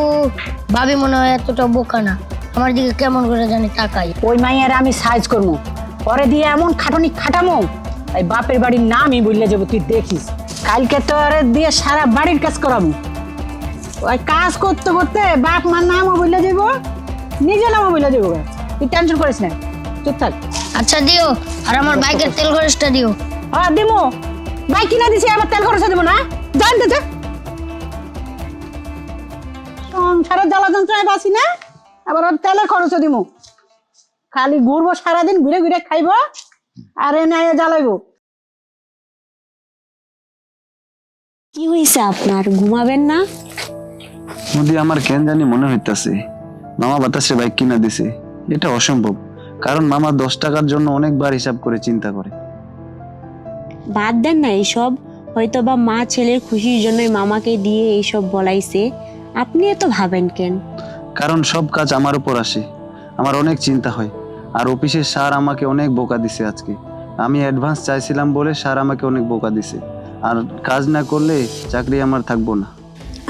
ভাবি মনে হয় এতটা বোকা না, আমার দিকে কেমন করে জানি তাকাই। ওই মাইয়ার আমি সাইজ করবো, পরে দিয়ে এমন খাটনি খাটামো, এই বাপের বাড়ির নামই বললে যাবো, তুই দেখিস। কালকে তোর দিয়ে সারা বাড়ির কাজ করাবো, ওই কাজ করতে করতে বাপ মার নামও বললে যাবো, নিজে নামও বললে যাবো, তুই টেনশন করিস না, চুপ থাক। আচ্ছা দিও, আর আমার বাইকের তেল খরচটা দিও। হ্যাঁ দিমো, বাইক কিনা দিছি, আমার তেল খরচ দেবো না, জানতে যা। সংসারের জ্বালা যন্ত্রণায় বাঁচি না, আবার ওর তেলের খরচ দিমো, খালি ঘুরবো সারাদিন, ঘুরে ঘুরে খাইবো আর এনে জ্বালাইবো। কি হয়েছে আপনার, ঘুমাবেন না? নদী আমার কেন জানি মনে হইতাছে মামা বাতাসে বাইক কিনা দিছে, এটা অসম্ভব, কারণ মামা 10 টাকার জন্য অনেকবার হিসাব করে চিন্তা করে। বাদ দেন না এইসব, হয়তো বা মা ছেলের খুশির জন্যই মামাকে দিয়ে এইসব বলাইছে, আপনি এত ভাবেন কেন? কারণ সব কাজ আমার উপর আসে, আমার অনেক চিন্তা হয়, আর অফিসের স্যার আমাকে অনেক বোকা দিছে। আজকে আমি অ্যাডভান্স চাইছিলাম বলে স্যার আমাকে অনেক বোকা দিছে, আর কাজ না করলে চাকরি আমার থাকবো না।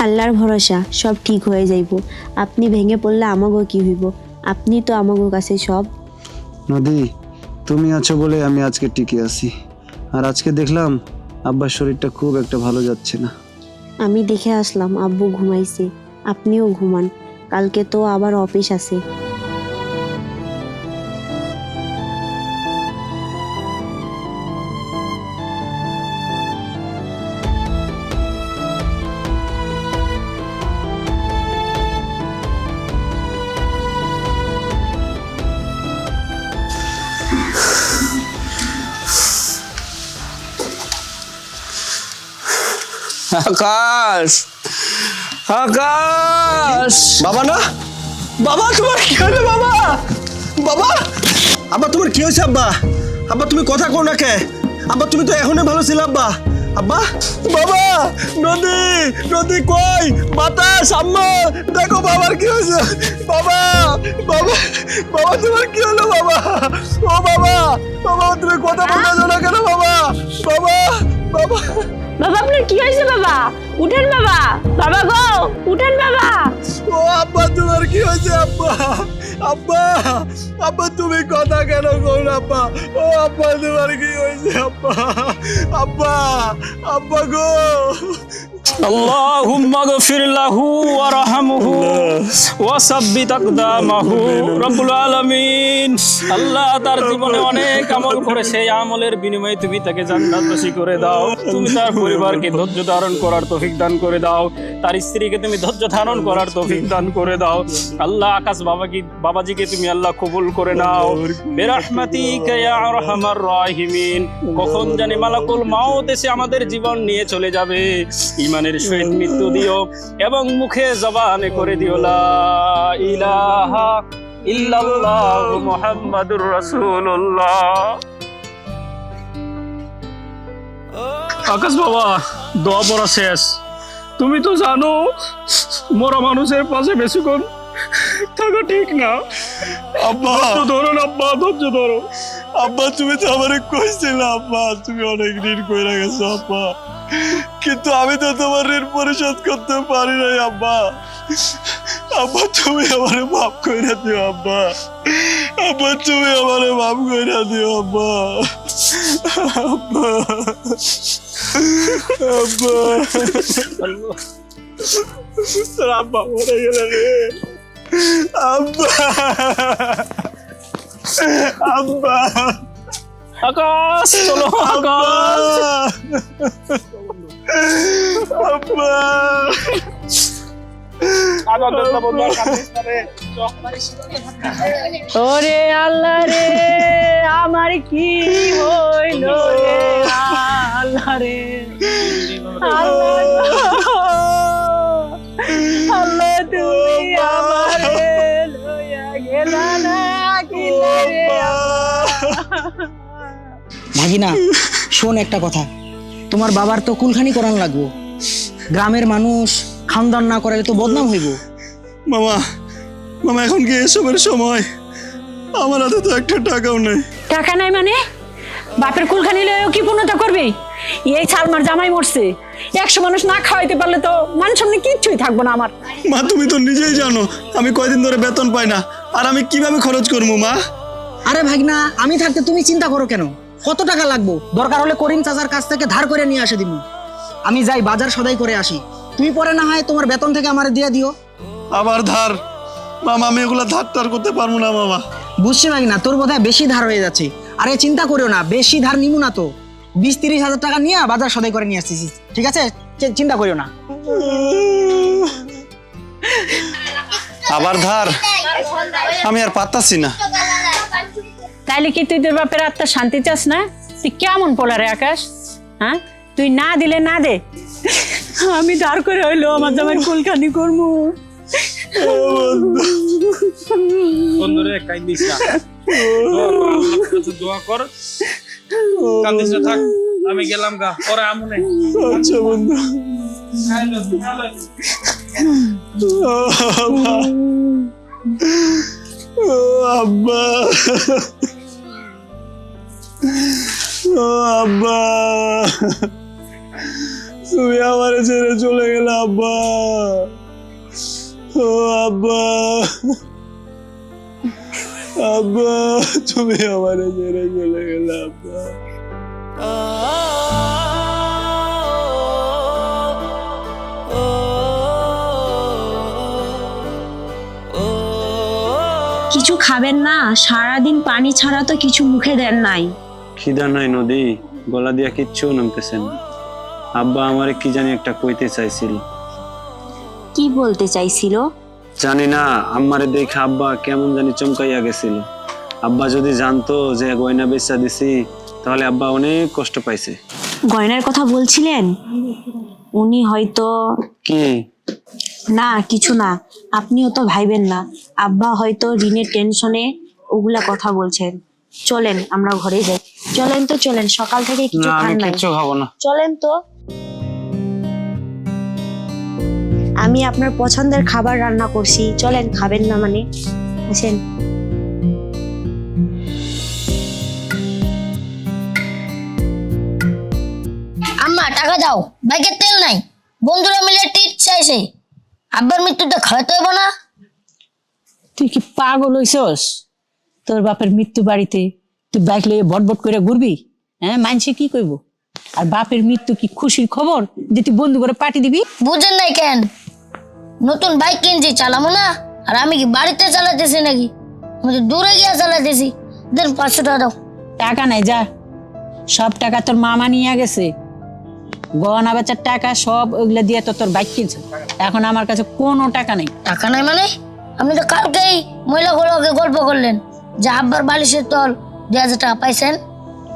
আল্লাহর ভরসা, সব ঠিক হয়ে যাইব, আপনি ভেঙে পড়লে আমাগো কি হইব, আপনি তো আমাগো কাছে সব। নদী, তুমি আছো বলে আমি আজকে টিকে আছি, আর আজকে দেখলাম আব্বার শরীরটা খুব একটা ভালো যাচ্ছে না। আমি দেখে আসলাম আব্বু ঘুমাইছে, আপনিও ঘুমান, কালকে তো আবার অফিস আছে। আকাশ, আকাশ, বাবা না, বাবা তোমার কি হলো বাবা? বাবা, আব্বা তোমার কি হয়েছে আব্বা? আব্বা তুমি কথা কও না কে? আব্বা তুমি তো এখনই ভালো ছিল আব্বা। আব্বা, বাবা, নদী, নদী কই? বাতাস, আম্মা, দেখো বাবার কি হয়েছে? বাবা, বাবা, বাবা তোমার কি হলো বাবা? ও বাবা, বাবা তুমি কথা বলতেছো না কেন বাবা? বাবা, বাবা, বাবা আপনার কি হয়েছে বাবা? উঠেন বাবা, বাবা গো উঠেন বাবা। ও আব্বা তোমার কি হয়েছে আব্বা? আব্বা, আব্বা তুমি কথা কেন কও না আব্বা? ও আব্বা তোমার কি হয়েছে আব্বা? আব্বা, আব্বা গো। আল্লাহুম্মা গফির লাহু ওয়ারহামহু ওয়াসাব্বিত আকদামাহু রব্বুল আলামিন। আল্লাহ তার জীবনে অনেক আমল করেছে, এই আমলের বিনিময়ে তুমি তাকে জান্নাতবাসী করে দাও। তুমি তার পরিবারকে ধৈর্য ধারণ করার তৌফিক দান করে দাও, তার স্ত্রীকে তুমি ধৈর্য ধারণ করার তৌফিক দান করে দাও। আল্লাহ আকাশ বাবাজিকে তুমি আল্লাহ কবুল করে নাও বিরহমাতিকা ইয়া আরহামার রাহিমিন। কখন জানি মালাকুল মাউত এসে আমাদের জীবন নিয়ে চলে যাবে, ইমানের সহিত মৃত্যু দিও এবং মুখে জবানে করে দিও লা ইলাহা ইল্লাল্লাহ মুহাম্মাদুর রাসূলুল্লাহ। আকাশ বাবা, দোয়া পড়া শেষ। তুমি তো জানো মরা মানুষের পাশে বেশিক্ষণ থাকা ঠিক না। আব্বা ধরো না আব্বা, ধৈর্য ধরো। আব্বা তুমি তো আমারে কইছিলে আব্বা তুমি অনেক ঋণ কইরা গেছো আব্বা, কিন্তু আমি তো তোমার ঋণ পরিশোধ করতে পারি নাই আব্বা। আব্বা তুমি আমারে মাফ কইরা দিও আব্বা, আব্বা তুমি আমারে মাফ কইরা দিও আব্বা। আব্বা, আব্বা, তোর আব্বা মরে গেলে রে আব্বা, আব্বা, আকাশ চলো আকাশ। আব্বা, ওরে আল্লাহ রে, আমার কি হইল রে আল্লাহ রে, আল্লাহ তুমি আমারে লইয়া গেলা না কিলা রে ভাগিনা শোন একটা কথা, তোমার বাবার তো কুলখানি করান লাগবো, গ্রামের মানুষ খানদান না করালে তো বদনাম হইব। মামা, মামা এখন কি এসবের সময়? আমার হাতে তো একটা টাকাও নেই। টাকা নাই মানে? বাপের কুলখানি লইও কি পূর্ণতা করবি? এই সালমার জামাই মরছে, 100 মানুষ না খাওয়াইতে পারলে তো মান সামনে কিচ্ছুই থাকবো না আমার। মা তুমি তো নিজেই জানো আমি কয়দিন ধরে বেতন পাই না, আর আমি কিভাবে খরচ করবো মা? আরে ভাগনা, আমি থাকতে তুমি চিন্তা করো কেন? কত টাকা লাগবো? দরকার হলে করিম চাচার কাছ থেকে ধার করে নিয়ে আসে দিবি। আমি যাই বাজার সদাই করে আসি, তুমি পরে না হয় তোমার বেতন থেকে আমারে দিয়ে দিও। আবার ধার? মামা আমি এগুলা ধার টার করতে পারবো না মামা। বুঝছি ভাগনা, তোর বোধহয় বেশি ধার হয়ে যাচ্ছে। আরে চিন্তা করিও না, বেশি ধার নিবো না তো, 20-30 হাজার টাকা নিয়ে বাজার সদাই করে নিয়ে আসতেছি, ঠিক আছে? চিন্তা করিও না। আবার ধার? আমি আর পারতাছি না। তাইলে কি তুই তোর বাপের আত্মা শান্তি চাস না? তুই কেমন পোলা রে আকাশ, হ্যাঁ? তুই না দিলে না দে, আমি ধার করে হইলো আমার জামাইয়ের কুলখানি করবো। বন্ধুরে কাইন্দিস না, দোয়া কর, কান্দিস না, থাক আমি গেলাম গা, পরে আমনে। আচ্ছা বন্ধু। আব্বা, ও আব্বা, তুমি আমার ছেড়ে চলে গেলে আব্বা। ও আব্বা, আব্বা তুমি আমার ছেড়ে চলে গেলে আব্বা। কিছু খাবেন না? সারাদিন পানি ছাড়া তো কিছু মুখে দেন নাই। খিদা নাই নদী, গলা দিয়া কিচ্ছু নামতেছে না। আব্বা আমারে কি জানি একটা কইতে চাইছিল। কি বলতে চাইছিল? জানি না, আম্মারে দেখে আব্বা কেমন জানি চমকাইয়া গেছিল। আব্বা যদি জানতো যে গয়না বেচা দিছি তাহলে আব্বা অনেক কষ্ট পাইছে। গয়নার কথা বলছিলেন? উনি হয়তো কি না কিছু না, আপনিও তো ভাইবেন না, আব্বা হয়তো ঋণের টেনশনে ওগুলা কথা বলছেন। চলেন আমরা ঘরে যাই। চলেন তো, চলেন, সকাল থেকে কিছু না, আমি খান নাই। কিচ্ছু খাবো না। চলেন তো। আমি আপনার পছন্দের খাবার রান্না করছি, চলেন, খাবেন না মানে? আসেন। আম্মা টাকা দাও, বাইকের তেল নাই, বন্ধুরা মিলে টিট চাইছে, আব্বার মৃত্যুটা খাওয়াতে হবে না? তুই কি পাগল হইছস? তোর বাপের মৃত্যু বাড়িতে তুই বাইক লইয়ে বটবট করে ঘুরবি? হ্যাঁ, মানসে কি কইব? আর বাপের মৃত্যু কি খুশির খবর যে তুই বন্ধু করে পার্টি দিবি? বুঝেন নাই কেন? নতুন বাইক কিনছি, চালাবো না? আর আমি কি বাড়িতে চালাতেছি নাকি? আমি তো দূরে গিয়ে চালাতেছি। দেন 500 টাকা দাও। টাকা নাই, যা, সব টাকা তোর মামা নিয়ে গেছে। গহনা বেচার টাকা সব ওগুলা দিয়ে তো তোর বাইক কিনছে। এখন আমার কাছে কোনো টাকা নেই। টাকা নাই মানে? আপনি তো কালকেই মহিলাগুলোকে গল্প করলেন যে আব্বার বালিশের তল 2000 টাকা পাইছেন।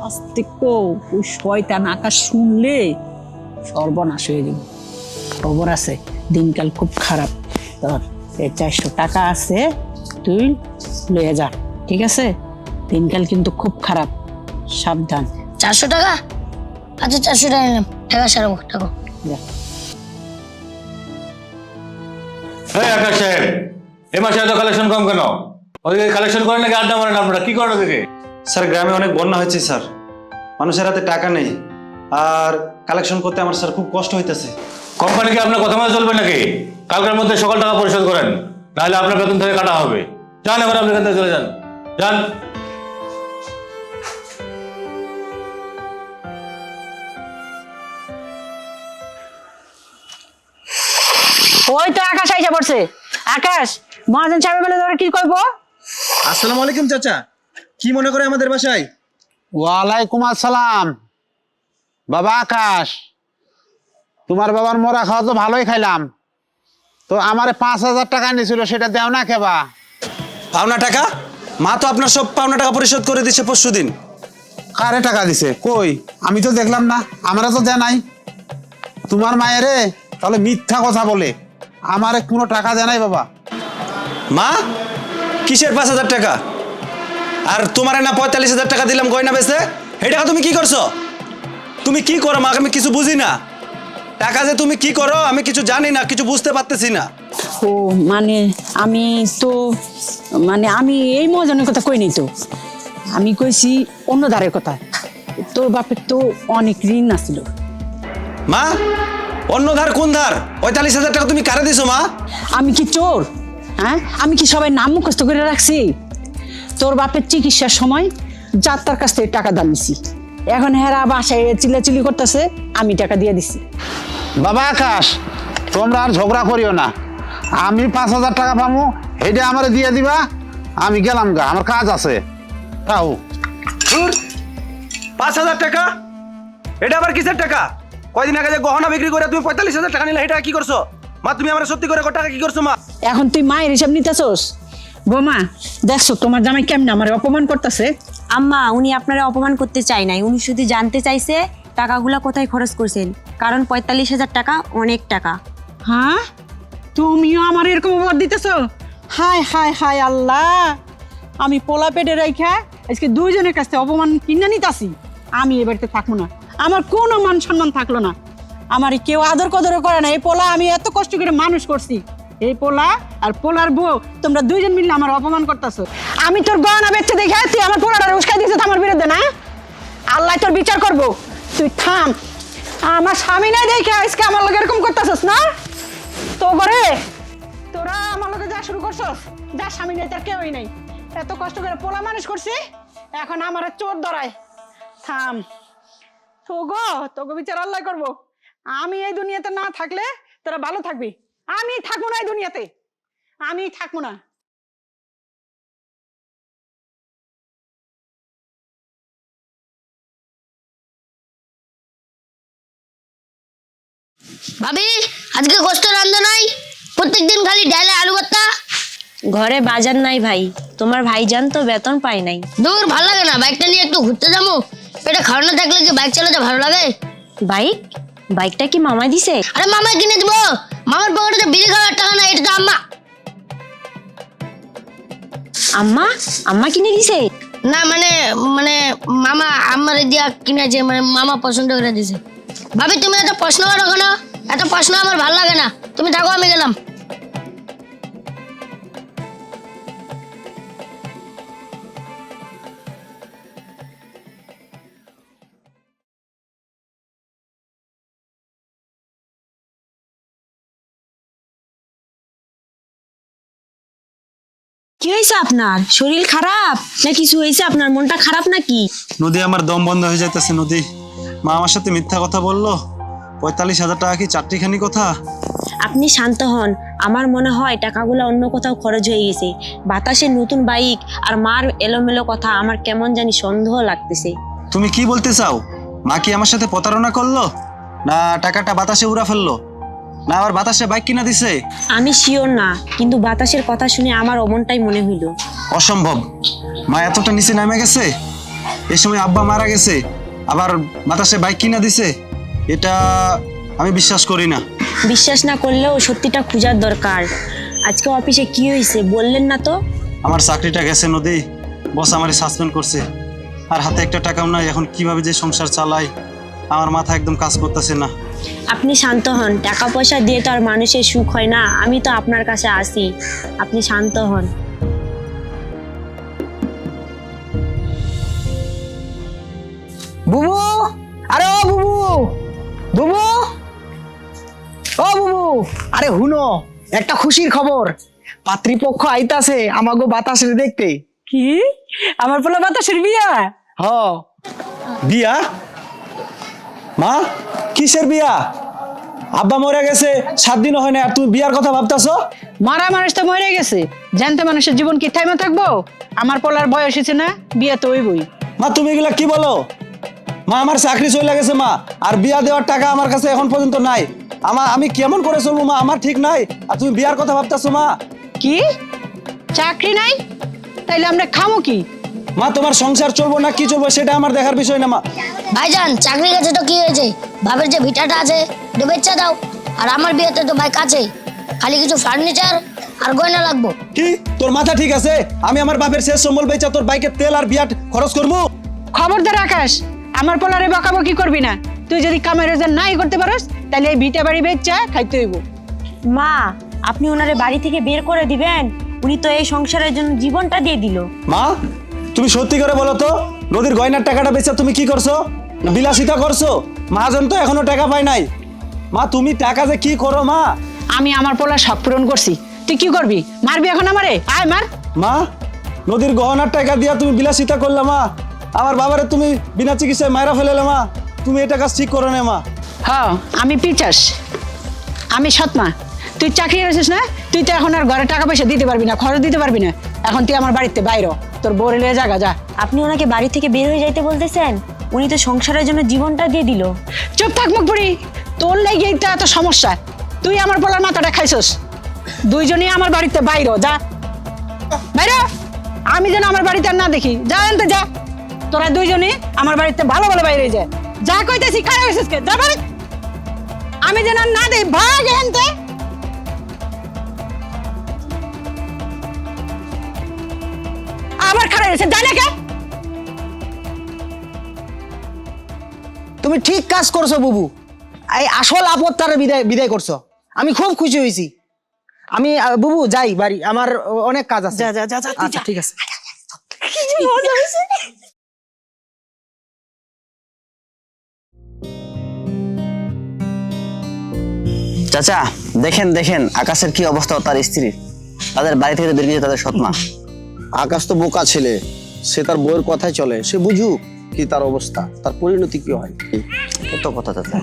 আস্তে কো, ওই শয়তান আকাশ শুনলে সর্বনাশ হয়ে যাবে। খবর আছে, দিনকাল খুব খারাপ। তোর এই 400 টাকা আছে, তুই লয়ে যা, ঠিক আছে? দিনকাল কিন্তু খুব খারাপ, সাবধান। 400 টাকা? আচ্ছা 400 টাকা নিলাম, টাকা সারাবো, টাকা। যা। এই আকাশ সাহেব, এ মাসে এত কালেকশন কম কেন? ওদিকে কালেকশন করেন নাকি আড্ডা মারেন আপনারা? কি করেন ওদিকে? স্যার, গ্রামে অনেক বন্যা হয়েছে স্যার, মানুষের হাতে টাকা নেই, আর কালেকশন করতে আমার স্যার খুব কষ্ট হইতেছে। কোম্পানিকে আপনার কথা মতো চলবে নাকি? কালকের মধ্যে সকাল টাকা পরিশোধ করেন, নাহলে আপনার বেতন থেকে কাটা হবে। যান, এবার আপনি এখান থেকে চলে যান, যান। ওই তো আকাশ আইসা পড়ছে। আকাশ, মহাজন সাহেব বলে তোরা কি কইবো? আসসালামু আলাইকুম চাচা, কি মনে করে আমাদের বাসায়? ওয়ালাইকুম আসসালাম। বাবা আকাশ, তোমার বাবার মরা খাওয়া তো ভালোই খাইলাম, তো আমারে 5000 টাকা নিয়েছিল, সেটা দেও না কেবা? পাওনা টাকা? মা তো আপনার সব পাওনা টাকা পরিশোধ করে দিচ্ছে পরশুদিন। কারে টাকা দিছে? কই, আমি তো দেখলাম না, আমারে তো দেয় নাই। তোমার মায়েরে তাহলে মিথ্যা কথা বলে, আমারে কোনো টাকা দেয় নাই বাবা। মা, কিসের 5000 টাকা? আর তোমার না 45,000 টাকা দিলাম গয়না বেচে, এই টাকা তুমি কি করছো? তুমি কি করো মা? আমি কিছু বুঝি না। টাকা যে তুমি কি করো আমি কিছু জানি না, কিছু বুঝতে পারতেছি না। ও মানে আমি তো আমি এই মহাজনের কথা কই নাই তো, আমি কইছি অন্য ধারের কথা। তোর বাপের তো অনেক ঋণ আছিল। মা, অন্য ধার কোন ধার? 45,000 টাকা তুমি কারে দিছো মা? আমি কি চোর? হ্যাঁ, আমি কি সবাই নাম মুখস্থ করে রাখছি? তোর বাপের চিকিৎসার সময় যাত্রার কাছ থেকে টাকা দাম নিছি, এখন হেরা বাসায় চিল্লাচিল্লি করতেছে, আমি টাকা দিয়ে দিছি। বাবা আকাশ, তোমরা আর ঝগড়া করিও না, আমি 5000 টাকা পাবো, এটা আমারে দিয়ে দিবা, আমি গেলাম গা, আমার কাজ আছে। তাও 5,000 টাকা? এটা আবার কিসের টাকা? কয়দিন আগে যে গহনা বিক্রি করে তুমি 45,000 টাকা নিলে, এটা কি করছো মা? তুমি আমার সত্যি করে টাকা কি করছো মা? এখন তুই মায়ের হিসাব নিতেছস? বোমা, দেখছো তোমার জামাই কেমন আমার অপমান করতেছে? আম্মা, উনি আপনারা অপমান করতে চাই নাই, উনি শুধু জানতে চাইছে টাকাগুলা কোথায় খরচ করছেন, কারণ 45,000 টাকা অনেক টাকা। হ্যাঁ, তুমিও আমার এরকম অপমান দিতেছো? হায় হায় হায় আল্লাহ, আমি পোলা পেটে রাইখা আজকে দুইজনের কাছে অপমান কিনে নিতাছি। আমি এ বাড়িতে থাকবো না, আমার কোনো মান সম্মান থাকলো না, আমার কেউ আদর কদর করে না। এই পোলা আমি এত কষ্ট করে মানুষ করছি, এই পোলা আর পোলার বউ তোমরা দুইজন মিলে আমার অপমান করতেছো। আমি তোর গহনা বেচতে দেখে তুই আমার পোলাটা উস্কাই দিছিস আমার বিরুদ্ধে, না? আল্লাহ তোর বিচার করবো, তুই থাম। আমার স্বামী নাই দেখে আজকে আমার লোক এরকম করতেছস না? তো করে তোরা আমার লোকে যা শুরু করছস, যা স্বামী নেই তার কেউই নেই, এত কষ্ট করে পোলা মানুষ করছি, এখন আমার চোর ধরায়। থাম, তোকে বিচার আল্লাহ করবো। আমি এই দুনিয়াতে না থাকলে তোরা ভালো থাকবি, আমি থাকবো না এই দুনিয়াতে, আমি থাকবো না। ভাবি, আজকে গোস্ত রান্না নাই, প্রত্যেকদিন খালি ডাল আর আলু ভর্তা। ঘরে বাজার নাই ভাই, তোমার ভাইজান তো বেতন পায় নাই। দূর, ভালো লাগে না? বাইকটা নিয়ে একটু ঘুরতে যাবো, পেটে খাওয়ানো থাকলে কি বাইক চালাতে ভালো লাগে? বাইক? বাইকটা কি মামা দিছে? আরে মামা কিনে দিব, মামার পকেটে তো বিড়ি খাওয়ার টাকা নাই, এটা তো আম্মা। আম্মা আম্মা কিনে দিছে? না মানে মানে মামা আমার দিয়া কিনেছে, মানে মামা পছন্দ করে দিছে। ভাবি তুমি এত প্রশ্ন করো কেন? এত প্রশ্ন আমার ভালো লাগে না, তুমি থাকো আমি গেলাম। কি হয়েছে আপনার? শরীর খারাপ না কিছু হয়েছে? আপনার মনটা খারাপ নাকি? নদী, আমার দম বন্ধ হয়ে যাইতেছে নদী। মা আমার সাথে মিথ্যা কথা বললো। 45,000 টাকা কি চারটিখানি কথা? আপনি শান্ত হন। আমার মনে হয় টাকাগুলো অন্য কোথাও খরচ হয়ে গেছে। বাতাসে নতুন বাইক আর মার এলোমেলো কথা আমার কেমন জানি সন্দেহ লাগতেছে। তুমি কি বলতে চাও? মা কি আমার সাথে প্রতারণা করলো, না টাকাটা বাতাসে উড়া ফেললো, না আবার বাতাসে বাইক কিনা দিছে? আমি শিওর না, কিন্তু বাতাসের কথা শুনে আমার অমনটাই মনে হইল। অসম্ভব, মা এতটা নিচে নামে গেছে। এই সময় আব্বা মারা গেছে, আবার বাতাসে বাইক কিনা দিছে, এটা আমি বিশ্বাস করি না। বিশ্বাস না করলেও সত্যিটা খোঁজার দরকার। আজকে অফিসে কি হয়েছে বললেন না তো? আমার চাকরিটা গেছে নদী, বস আমারে সাসপেন্ড করছে, আর হাতে একটা টাকাও নাই। এখন কিভাবে যে সংসার চালাই, আমার মাথা একদম কাজ করতেছে না। আপনি শান্ত হন, টাকা পয়সা দিয়ে তো আর মানুষের সুখ হয় না। আমি তো আপনার কাছে আসি, আপনি শান্ত হন। বুবু, আরে ও বুবু, বুবু, ও বুবু, আরে হুনো, একটা খুশির খবর। পাত্রীপক্ষ আইতাছে আমাগো বাতাসের দেখতে। কি? আমার পোলা বাতাসের বিয়া? হ। বিয়া? মা, কিসের বিয়া? আব্বা মরে গেছে 7 দিনও হয় না, আর তুমি বিয়ার কথা ভাবতাছো? মারা মানুষ তো মরে গেছে, জানতে মানুষের জীবন কি থাইমা থাকবো? আমার পোলার বয়স হয়েছে না, বিয়া তো হইবই। মা তুমি এগুলা কি বলো? মা আমার চাকরি চলে গেছে মা, আর বিয়া দেওয়ার টাকা আমার কাছে এখন পর্যন্ত নাই। আমি কেমন করে চলবো মা? আমার ঠিক নাই, আর তুমি বিয়ার কথা ভাবতাছো মা? কি? চাকরি নাই? তাইলে আমরা খামো কি? মা তোমার সংসার চলবো না কি চলবো সেটা আমার দেখার বিষয় না মা। ভাইজান চাকরি গেছে তো কি হয়েছে, ভাবের যে ভিটাটা আছে এটা বেচা দাও। আর আমার বিয়েতে তো বাইক আছে, খালি কিছু ফার্নিচার আর গয়না লাগবো। কি তোর মাথা ঠিক আছে? আমি আমার বাপের শেষ সম্বল বেচা তোর বাইকের তেল আর বিয়াট খরচ করবো? খবরদার আকাশ, আমার পোলারে বকাবকি করবি না। তুই যদি কামের রেজাল্ট নাই করতে পারস, তাহলে এই ভিটা বাড়ি বেচা খাইতে হইব। মা, আপনি ওনারে বাড়ি থেকে বের করে দিবেন? উনি তো এই সংসারের জন্য জীবনটা দিয়ে দিল। মা তুমি সত্যি করে বলো তো, নদীর গয়নার টাকাটা বেচা তুমি কি করছো? না বিলাসিতা করছো? মহাজন তো এখনো টাকা পায় নাই। মা তুমি টাকা যে কি করো মা? আমি আমার পোলার শখ পূরণ করছি, তুই কি করবি? মারবি এখন আমারে? আয় মার। মা নদীর গহনার টাকা দিয়া তুমি বিলাসিতা করলে মা, আমার বাবারে তুমি বিনা চিকিৎসায় মায়েরা ফেলেলে মা। তুমি এটা কাজ ঠিক করো না মা। হ্যাঁ, আমি পিচাস, আমি সৎমা। তুই চাকরি করেছিস না, তুই তো এখন আর ঘরে টাকা পয়সা দিতে পারবি না, খরচ দিতে পারবি না। এখন তুই আমার বাড়িতে বাইরে, তোর বোরে লিয়ে জাগা যা। আপনি ওনাকে বাড়ি থেকে বের হয়ে যাইতে বলতেছেন? উনি তো সংসারের জন্য জীবনটা দিয়ে দিল। চুপ থাক মুখপুরি, তোর লেগে এটা এত সমস্যা। তুই আমার পোলার মাথাটা খাইছস। দুইজনই আমার বাড়িতে বাইরে যা, বাইরে। আমি যেন আমার বাড়িতে আর না দেখি, যা আনতে যা। তোরা দুইজনই আমার বাড়িতে ভালো ভালো বাইরে যায়, যা কইতেছি খারাপ হয়েছিস কে, যা বাড়ি। আমি যেন আর না দেখি, ভাগ এনতে। আবার খারাপ হয়েছে, জানে কে? তুমি ঠিক কাজ করছো বুবু, এই আসল আপদটারে বিদায় করছো। আমি খুব খুশি হয়েছি। আমি বুবু যাই বাড়ি, আমার অনেক কাজ আছে। যা যা যা, তুই আচ্ছা যা। ঠিক আছে। কি যে মজা হয়েছে। চাচা দেখেন দেখেন আকাশের কি অবস্থা, তার স্ত্রী তাদের বাড়ি থেকে বের গিয়ে তাদের সৎমা। আকাশ তো বোকা ছেলে, সে তার বউয়ের কথাই চলে। সে বুঝুক কি তার অবস্থা, তার পরিণতি কি হয়। কত কথা চাচা।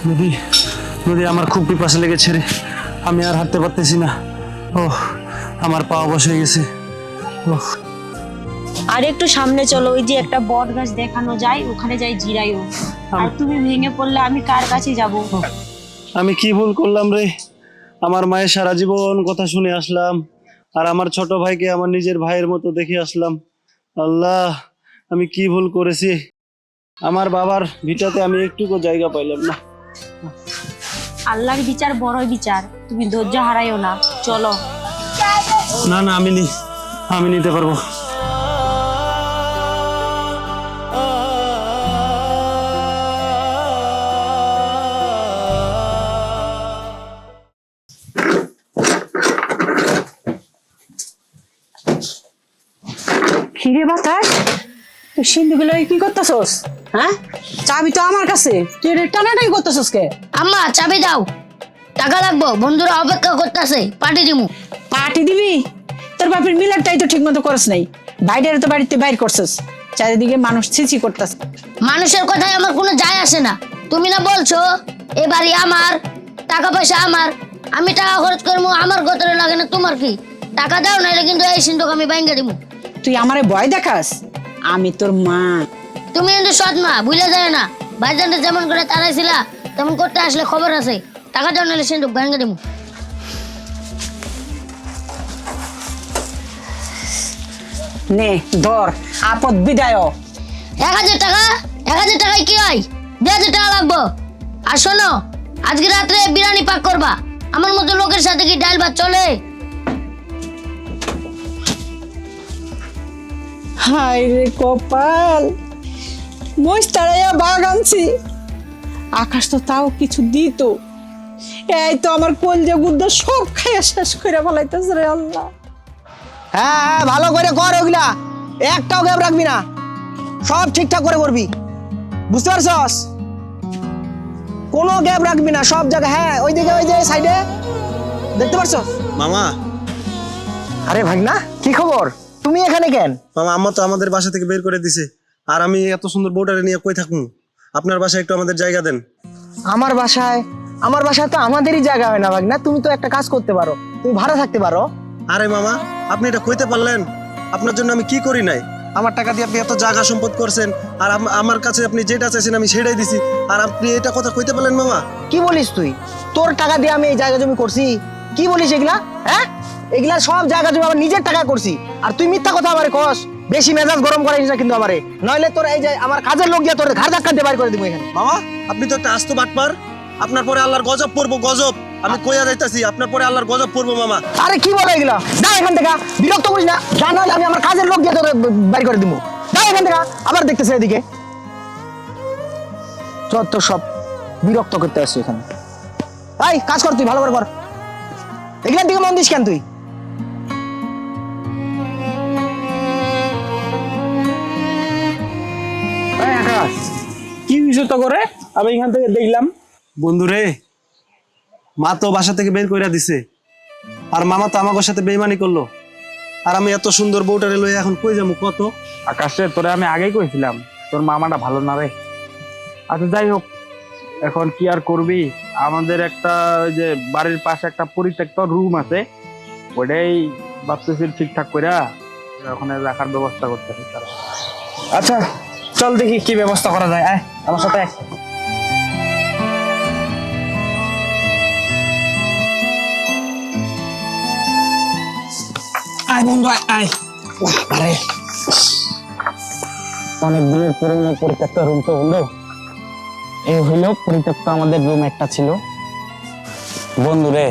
নদী, নদী আমার খুব পিপাসা লেগেছে রে, আমি আর হাঁটতে পারতেছি না। ও আমার পা বসে গেছে। আর একটু সামনে চলো, ওই যে একটা বট গাছ দেখানো যায়, ওখানে যাই জিরাইও। আর তুমি ভেঙে পড়লে আমি কার কাছে যাব? আমি কি ভুল করলাম রে? আমার মায়ের সারা জীবন কথা শুনে আসলাম, আর আমার ছোট ভাইকে আমার নিজের ভাইয়ের মতো দেখে আসলাম। আল্লাহ, আমি কি ভুল করেছি? আমার বাবার ভিটাতে আমি একটুকু জায়গা পাইলাম না। আল্লাহর বিচার বড়ই বিচার, তুমি ধৈর্য হারাইও না, চলো। না না, আমি নিতে পারবো। হিরে বাতাস, তুই সিন্ধুগুলো কি করতেছস? হ্যাঁ, চাবি তো আমার কাছে, তুই এটা টানাটানি করতেছস কে? আম্মা চাবি দাও, টাকা লাগবো, বন্ধুরা অপেক্ষা করতেছে, পার্টি দিমু। পার্টি দিবি? তোর বাপের মিলারটাই তো ঠিক মতো করস নাই, বাইরের তো বাড়িতে বাইর করছস, চারিদিকে মানুষ ছিছি করতেছে। মানুষের কথায় আমার কোনো যায় আসে না। তুমি না বলছো এ বাড়ি আমার, টাকা পয়সা আমার, আমি টাকা খরচ করবো, আমার গোতরে লাগে না, তোমার কি? টাকা দাও, নাহলে কিন্তু এই সিন্ধুক আমি বাইঙ্গা দিমু। তুই আমারে ভয় দেখাস? আমি তোর মা। তুমি কিন্তু সৎ মা, বুঝলে যায় না? ভাইজানটা যেমন করে তাড়াইছিলা তেমন করতে আসলে খবর আছে। টাকা দাও, নাহলে সিন্ধুক বাইঙ্গা দিমু। নে ধর, আপদ বিদায়। 1000 টাকা? 1000 টাকায় কি হয়? 2000 টাকা লাগবো। আর শোনো, আজকে রাত্রে বিরিয়ানি পাক করবা। আমার মতো লোকের সাথে কি ডাল ভাত চলে? হায় রে কপাল, মহিষ তাড়াইয়া বাঘ আনছি, আকাশ তো তাও কিছু দিত, এই তো আমার কলজা গুদ্দা সব খাইয়া শেষ করে ফেলাইতেছে রে আল্লাহ। হ্যাঁ হ্যাঁ, ভালো করে কর ওগুলা, একটাও গ্যাপ রাখবি না, সব ঠিকঠাক করে করবি, বুঝতে পারছস? কোনো গ্যাপ রাখবি না, সব জায়গায়। হ্যাঁ, ওইদিকে, ওই যে সাইডে, দেখতে পারছস? মামা, আরে ভাগনা, কি খবর? তুমি এখানে কেন? মামা, আম্মা তো আমাদের বাসা থেকে বের করে দিছে, আর আমি এত সুন্দর বউটারে নিয়ে কই থাকুন? আপনার বাসায় একটু আমাদের জায়গা দেন। আমার বাসায় তো আমাদেরই জায়গা হয় না ভাগনা, তুমি তো একটা কাজ করতে পারো, তুমি ভাড়া থাকতে পারো। আরে মামা, আপনি এটা কইতে পারলেন? আপনার জন্য আমি কি করি নাই? আমার টাকা দিয়ে আপনি এত জায়গা সম্পদ করছেন, আর আমার কাছে আপনি যেটা চাইছেন আমি সেটাই দিছি, আর আপনি এটা কথা কইতে পারলেন মামা? কি বলিস তুই? তোর টাকা দিয়ে আমি এই জায়গা জমি করছি? কি বলিস এগুলা? হ্যাঁ, এগুলা সব জায়গা জমি আমার নিজের টাকা করছি, আর তুই মিথ্যা কথা আমারে কস। বেশি মেজাজ গরম করাইস না কিন্তু আমারে, নইলে তোর এই যে আমার কাজের লোক দিয়ে তোর ঘাড় ধাক্কা দিয়ে বাইর করে দিব এখানে। মামা, আপনি তো একটা আস্ত বাটপার, আপনার পরে আল্লাহর গজব পড়বো, গজব। আমি কইয়া যাইতাছি, আপনার পরে আল্লাহর গজব পড়বো মামা। আরে কি বলে এগুলা? যা এখান থেকে, বিরক্ত করিস না, যা, নইলে আমি আমার কাজের লোক দিয়ে তোর বাইর করে দিব। যা এখান থেকে, আবার দেখতেছে এদিকে, তোর সব বিরক্ত করতে আসছি এখানে। এই কাজ কর, তুই ভালো করে কর, এগুলার দিকে মন দিস কেন তুই? কি বিষয় তো করে আমি এখান থেকে দেখলাম? বন্ধুরে, মা তো বাসা থেকে বের কইরা দিছে, আর মামা তো আমাদের সাথে বেইমানি করলো, আর আমি এত সুন্দর বউটারে লইয়া এখন কই যাবো কত? আকাশে তোরে আমি আগেই কইছিলাম তোর মামাটা ভালো না রে। আচ্ছা যাই হোক, এখন কি আর করবি? আমাদের একটা ওই যে বাড়ির পাশে একটা পরিত্যক্ত রুম আছে, ওটাই ভাবতেছি ঠিকঠাক কইরা ওখানে রাখার ব্যবস্থা করতে হবে তারা। আচ্ছা চল দেখি কি ব্যবস্থা করা যায়, আয় আমার সাথে আয়। আয় বন্ধু আয় আয়। আরে অনেক দিনের পুরনো পরিত্যক্ত রুম তো বন্ধু, এই হইল পরিত্যক্ত আমাদের রুম একটা ছিল। বন্ধু রে,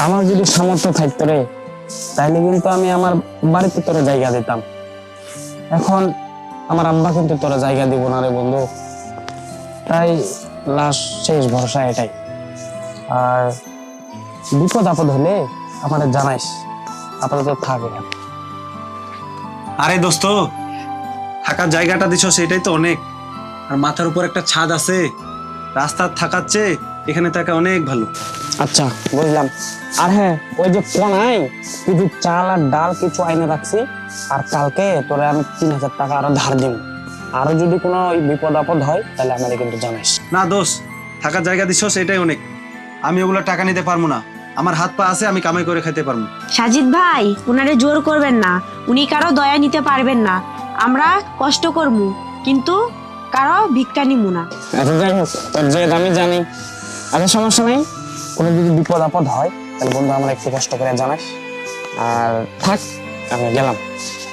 আমার যদি সামর্থ্য থাকতো রে, তাইলে কিন্তু আমি আমার বাড়িতে তোরে জায়গা দিতাম। এখন আমার আব্বা কিন্তু তোরা জায়গা দিব না রে বন্ধু, তাই লাস্ট শেষ ভরসা এটাই। আর বিপদ আপদ হলে আমাদের জানাইস, আপাতত থাক এখানে। আরে দোস্ত, থাকার জায়গাটা দিছ সেটাই তো অনেক, আর মাথার উপর একটা ছাদ আছে, রাস্তার থাকার চেয়ে এখানে থাকা অনেক ভালো। আচ্ছা বুঝলাম। আর হ্যাঁ, ওই যে কোনায় কিছু চাল আর ডাল কিছু আইনে রাখছি, আর কালকে তোরে আমি 3000 টাকা আরো ধার দিব। আরো যদি কোনো বিপদ আপদ হয় তাহলে আমাদের কিন্তু জানাইস। না দোষ, থাকার জায়গা দিছ সেটাই অনেক, আমি ওগুলো টাকা নিতে পারবো না, আমার হাত পা আছে, আমি কামাই করে খেতে পারবো। সাজিদ ভাই, উনারে জোর করবেন না, উনি কারো দয়া নিতে পারবেন না। আমরা কষ্ট করবো কিন্তু কারো ভিক্ষা নিমু না। আচ্ছা যাই হোক, তোর যে আমি জানি। আচ্ছা সমস্যা নেই, কোনো যদি বিপদ আপদ হয় তাহলে বন্ধু আমার একটু কষ্ট করে জানাস। আর থাক, আমি গেলাম।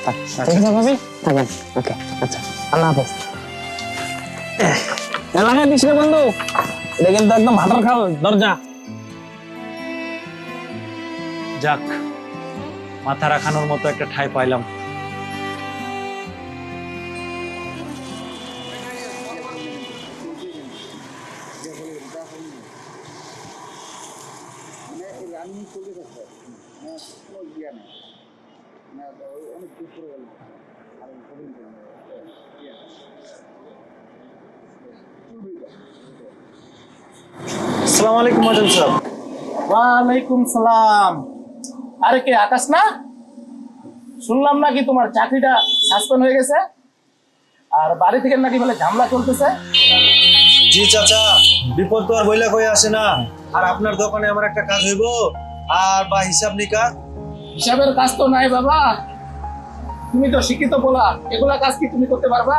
থাক, ঠিক আছে ভাবি, থাকেন। ওকে, আচ্ছা, আল্লাহ হাফেজ। এলাকায় দিস রে বন্ধু, এটা কিন্তু একদম ভাটার খাল দরজা। যাক, মাথা রাখানোর মতো একটা ঠাঁই পাইলাম। আসসালামু আলাইকুম মহাজন সাহেব। ওয়ালাইকুম সালাম। আরে কে আকাশ না? শুনলাম নাকি তোমার চাকরিটা সাসপেন্ড হয়ে গেছে, আর বাড়ি থেকে নাকি বলে ঝামেলা চলতেছে। জি চাচা, বিপদ তো আর বইলা কই আসে না। আর আপনার দোকানে আমার একটা কাজ হইব, আর বা হিসাব নিকাশ। হিসাবের কাজ তো নাই বাবা, তুমি তো শিক্ষিত বলা, এগুলা কাজ কি তুমি করতে পারবা?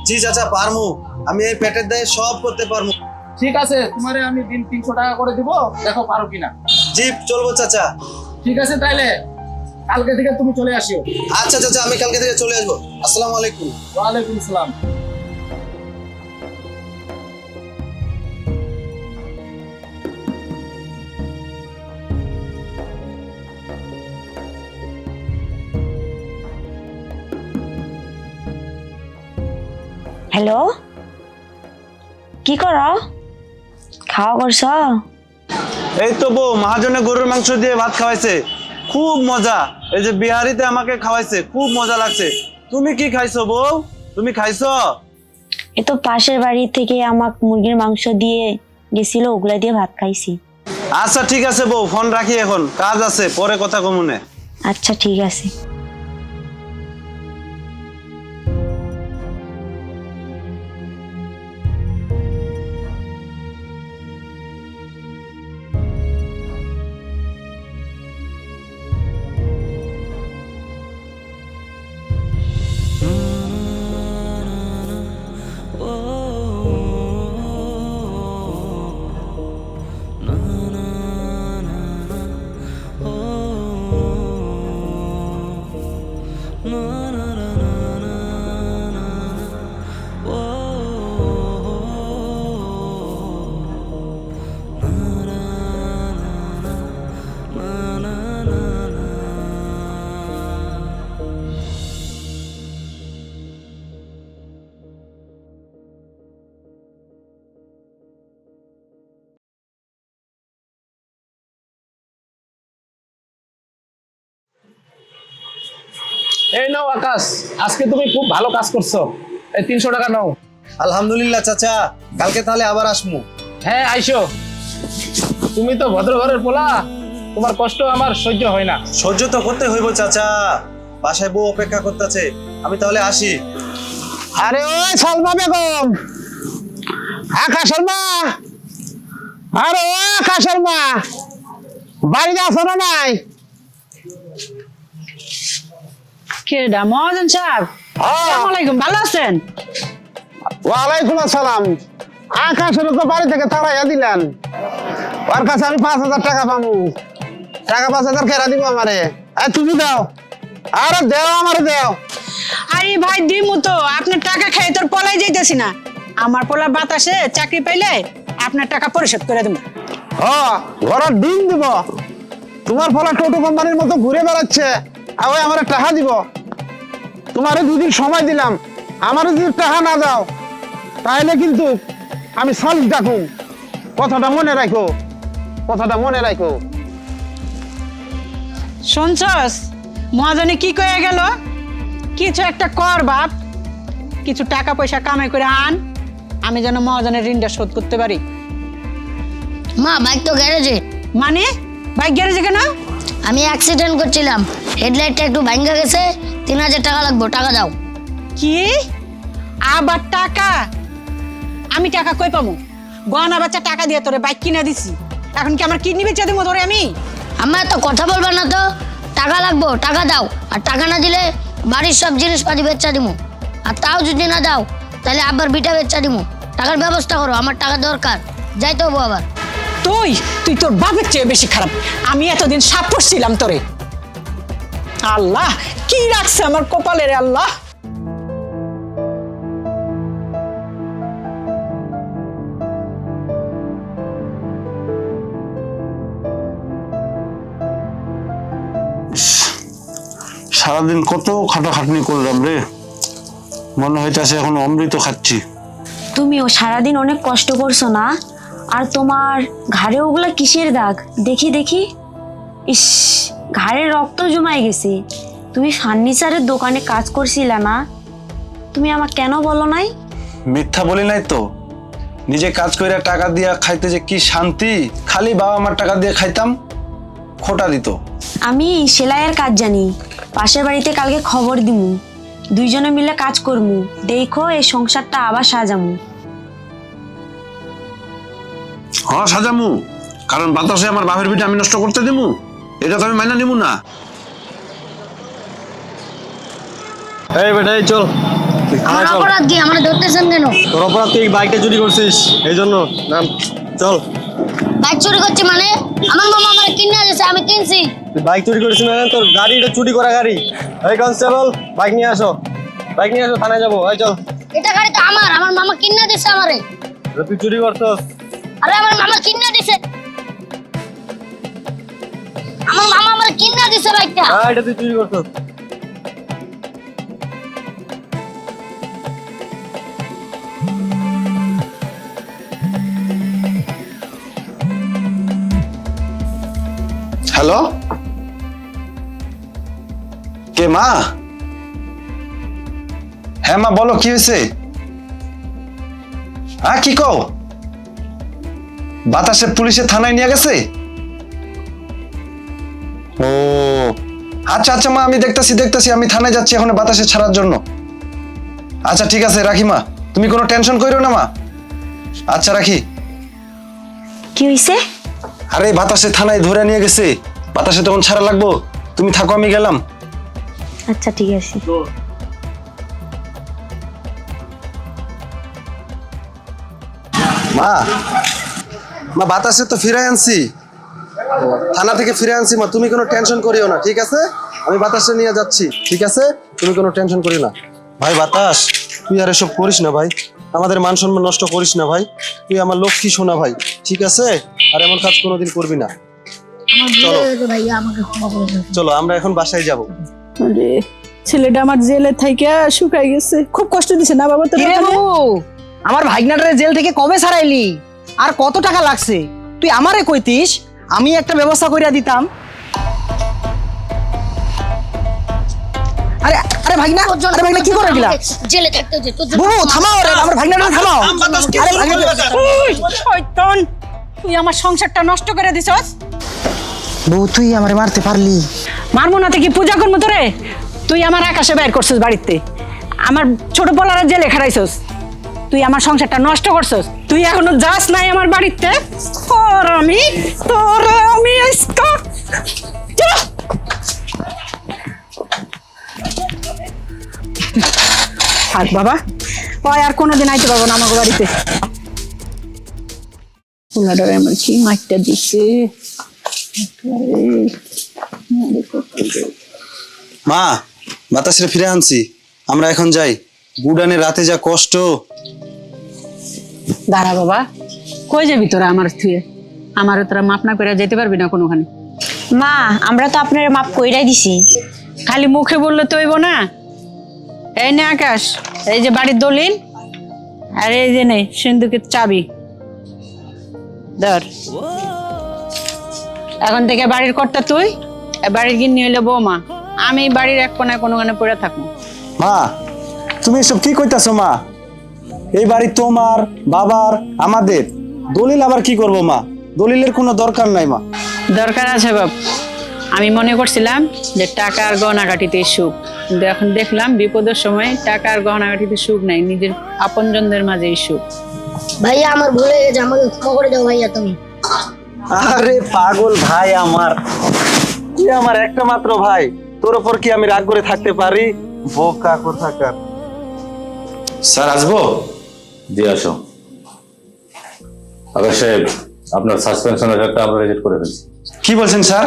জি চাচা, পারমু। আমি এই পেটের দায়ে সব করতে পারমু। ঠিক আছে, তোমারে আমি দিন 300 টাকা করে দিব, দেখো পারো কিনা। জি চলবো চাচা। ঠিক আছে, তাইলে কালকে থেকে তুমি চলে আসিও। আচ্ছা চাচা, আমি কালকে থেকে চলে আসবো। আসসালামু আলাইকুম। ওয়ালাইকুম সালাম। হ্যালো, কি করো? খাওয়া করছ? এই তো বউ, মহাজনে গরুর মাংস দিয়ে ভাত খাওয়াইছে, খুব মজা। এই যে বিহারিতে আমাকে খাওয়াইছে, খুব মজা লাগছে। তুমি কি খাইছো বউ? তুমি খাইছো? এ তো পাশের বাড়ি থেকে আমাকে মুরগির মাংস দিয়ে গেছিল, ওগুলা দিয়ে ভাত খাইছি। আচ্ছা ঠিক আছে বউ, ফোন রাখি এখন, কাজ আছে, পরে কথা কমুনে। আচ্ছা ঠিক আছে। এই নাও আকাশ, আজকে তুমি খুব ভালো কাজ করছো, এই 300 টাকা নাও। আলহামদুলিল্লাহ চাচা, কালকে তাহলে আবার আসমু। হ্যাঁ আইসো, তুমি তো ভদ্র ঘরের পোলা, তোমার কষ্ট আমার সহ্য হয় না। সহ্য তো করতে হইব চাচা, বাসায় বউ অপেক্ষা করতেছে। আমি তাহলে আসি। আরে ওই সালমা বেগম, আকাশের মা, আরে ও আকাশের মা, বাড়িতে আছো না নাই? কেডা? মহাজন সাহেব, আসসালামু আলাইকুম, ভালো আছেন? ওয়ালাইকুম আসসালাম। আকাশের তো বাড়ি থেকে তাড়াইয়া দিলেন, ওর কাছে আমি 5,000 টাকা পাবো। টাকা 5,000 কেরা দিব আমারে? তুমি দাও, আরে দেও, আমারে দেও। আরে ভাই দিমু তো, আপনার টাকা খেয়ে তোর পলাই যাইতেছি না। আমার পোলা বাতাসে চাকরি পাইলে আপনার টাকা পরিশোধ করে দেবো। ঘরের ডিম দিব। তোমার ফলা টোটো কোম্পানির মতো ঘুরে বেড়াচ্ছে, আর ওই আমার টাকা দিব। তোমারে 2 দিন সময় দিলাম, আমার যদি টাকা না দাও তাহলে কিন্তু আমি সালিশ ডাকুম। কথাটা মনে রাখো, কথাটা মনে রাখো। শুনছস মহাজনে কি কয়ে গেল? কিছু একটা কর বাপ, কিছু টাকা পয়সা কামাই করে আন, আমি যেন মহাজনের ঋণটা শোধ করতে পারি। মা বাইক তো গ্যারেজে। মানে বাইক গ্যারেজে কেন? আমি অ্যাক্সিডেন্ট করছিলাম, হেডলাইটটা একটু ভাঙা গেছে, 3,000 টাকা লাগবে, টাকা দাও। কি আবার টাকা? আমি টাকা কই পামু? গহনা বাচ্চা টাকা দিয়ে তোরে বাইক কিনা দিছি, এখন কি আমার কিডনি বেচা দেবো ধরে আমি? আম্মা এত কথা বলবে না তো। টাকা লাগবো, টাকা দাও। আর টাকা না দিলে বাড়ির সব জিনিসপাতি বেচা দিমু। আর তাও যদি না দাও তাহলে আবার বিটা বেচা দিমু। টাকার ব্যবস্থা করো, আমার টাকা দরকার। যাইতে হবো আবার। তুই তোর বাপের চেয়ে বেশি খারাপ। আমি এতদিন সাপ করছিলাম তোরে। আল্লাহ কি রাখছে আমার কপালে রে আল্লাহ। সারাদিন কত খাটাখাটনি করলাম রে, মনে হইতাছে এখন অমৃত খাচ্ছি। তুমিও সারাদিন অনেক কষ্ট করছো না? আর তোমার ঘাড়ে ওগুলা কিসের দাগ? দেখি দেখি। ইস, ঘাড়ে রক্ত জমাই গেছে। তুমি ফার্নিচারের দোকানে কাজ করছিলা না? তুমি আমাকে কেন বলো নাই? মিথ্যা বলি নাই তো। নিজে কাজ করে টাকা দিয়া খাইতে যে কি শান্তি, খালি বাবা আমার টাকা দিয়ে খাইতাম, খোটা দিত। আমি সেলাইয়ের কাজ জানি। পাশের বাড়িতে কালকে খবর দিমু, দুইজনে মিলে কাজ করমু। দেখো এই সংসারটা আবার সাজামু। হ্যাঁ সাজামু, কারণ বাতাসে আমার বাপের পিঠে আমি নষ্ট করতে দিমু, এটা তো আমি মাইনা নিমু না। এই বেটা এই চল। আমার অপরাধ কি? আমার ধরতেছেন কেন? তোর অপরাধ তুই বাইকটা চুরি করছিস, এই জন্য নাম। চল। বাইক চুরি করছি মানে? আমার মামা আমার কিনে দিয়েছে, আমি কিনছি। তুই বাইক চুরি করিস না? তোর গাড়ি এটা চুরি করা গাড়ি। এই কনস্টেবল, বাইক নিয়ে আসো, বাইক নিয়ে আসো, থানায় যাবো। এই চল। এটা গাড়ি তো আমার মামা কিনে দিয়েছে আমারে। তুই চুরি করছস? আরে আমার মামা কিনে দিয়েছে, আমার মামা আমার কিনে দিয়েছে বাইকটা। হ্যাঁ এটা তুই চুরি করছস। হ্যালো, কে মা? হ্যাঁ মা বলো, কি হয়েছে? হ্যাঁ কি কও? বাতাসে পুলিশে থানায় নিয়ে গেছে? ও আচ্ছা আচ্ছা মা, আমি দেখতেছি, আমি থানায় যাচ্ছি এখন বাতাসে ছাড়ার জন্য। আচ্ছা ঠিক আছে, রাখি মা, তুমি কোনো টেনশন কইরো না মা। আচ্ছা রাখি। কি হইছে? আরে বাতাসে থানায় ধরে নিয়ে গেছে, বাতাসে তখন ছাড়া লাগবো, তুমি থাকো আমি গেলাম। আচ্ছা ঠিক আছে। মা মা বাতাসে তো ফিরে আনছি, থানা থেকে ফিরে আনছি মা, তুমি কোনো টেনশন করিও না, ঠিক আছে? আমি বাতাসে নিয়ে যাচ্ছি, ঠিক আছে? তুমি কোনো টেনশন করিও না। ভাই বাতাস, তুই আর এসব করিস না ভাই, আমাদের মান সম্মান নষ্ট করিস না ভাই, তুই আমার লক্ষ্মী শোনা ভাই, ঠিক আছে? আর এমন কাজ কোনোদিন করবি না। চলো ভাইয়া আমাকে ক্ষমা করে দাও। চলো আমরা এখন বাসায় যাব। আরে ছেলেটা আমার জেলে থাইকা শুকাই গেছে, খুব কষ্ট দিছে না বাবা তোর? কিরে বাবু, আমার ভাগনাটারে জেল থেকে কবে ছাড়াইলি? আর কত টাকা লাগছে? তুই আমারে কইতিস, আমি একটা ব্যবস্থা কইরা দিতাম। আরে আরে ভাগনা, আরে ভাগনা কি করে দিলা? জেলে থাকতে দে তোর। বাবু থামাও রে, আমার ভাগনাটা থামাও। আরে ভাগনা, ওই শয়তান, তুই আমার সংসারটা নষ্ট করে দিছস। বাবু তুই আমারে মারতে পারলি? মারমো না থেকে পূজা করবো তোরে? তুই আমার আকাশে বাইর করছিস বাড়িতে, আমার ছোট পোলারে জেলে খারাইছস, তুই আমার সংসারটা নষ্ট করছস। তুই এখনো যাস নাই আমার বাড়িতে, তোর আমি আজকে যা। থাক বাবা, ওই আর কোনোদিন আইতে পারবো না আমার বাড়িতে। পোলাটারে আমার কি মাইকটা দিচ্ছে। মা বাতাসে ফিরে আনছি, আমরা এখন যাই। গুডানে রাতে যা কষ্ট। দাঁড়া বাবা, কই যাবি তোরা আমার থুয়ে? আমারও তোরা মাপ না করে যেতে পারবি না কোনোখানে। মা, আমরা তো আপনার মাপ কইরাই দিছি। খালি মুখে বললে তো হইব না। এই নে আকাশ, এই যে বাড়ির দলিল, আর এই যে নে সিন্ধুকের চাবি, ধর। এখন থেকে বাড়ির কর্তা তুই, বাড়ির গিন্নি হইলে বৌমা। আমি বাড়ির এক কোনায় কোনোখানে পড়ে থাকবো। মা তুমি এসব কি কইতাছো মা? এই বাড়ি তোমার, বাবার, আমাদের। দলিল আবার কি করব মা? দলিলের কোনো দরকার নাই মা। দরকার আছে বাপ। আমি মনে করছিলাম যে টাকা আর গহনাগাটিতে সুখ, কিন্তু এখন দেখলাম বিপদের সময় টাকা আর গহনাগাটিতে সুখ নাই, নিজের আপনজনদের মাঝেই সুখ। ভাইয়া আমার ভুলে গেছে, আমাকে ক্ষমা করে দাও ভাইয়া তুমি। আরে পাগল ভাই আমার, তুই আমার একটা মাত্র ভাই, তোর উপর কি আমি রাগ করে থাকতে পারি? বোকা কোথাকার। স্যার আসবো? জি আসো। আকাশ সাহেব, আপনার সাসপেনশনের একটা আমরা রিজেক্ট করে ফেলছি। কি বলছেন স্যার?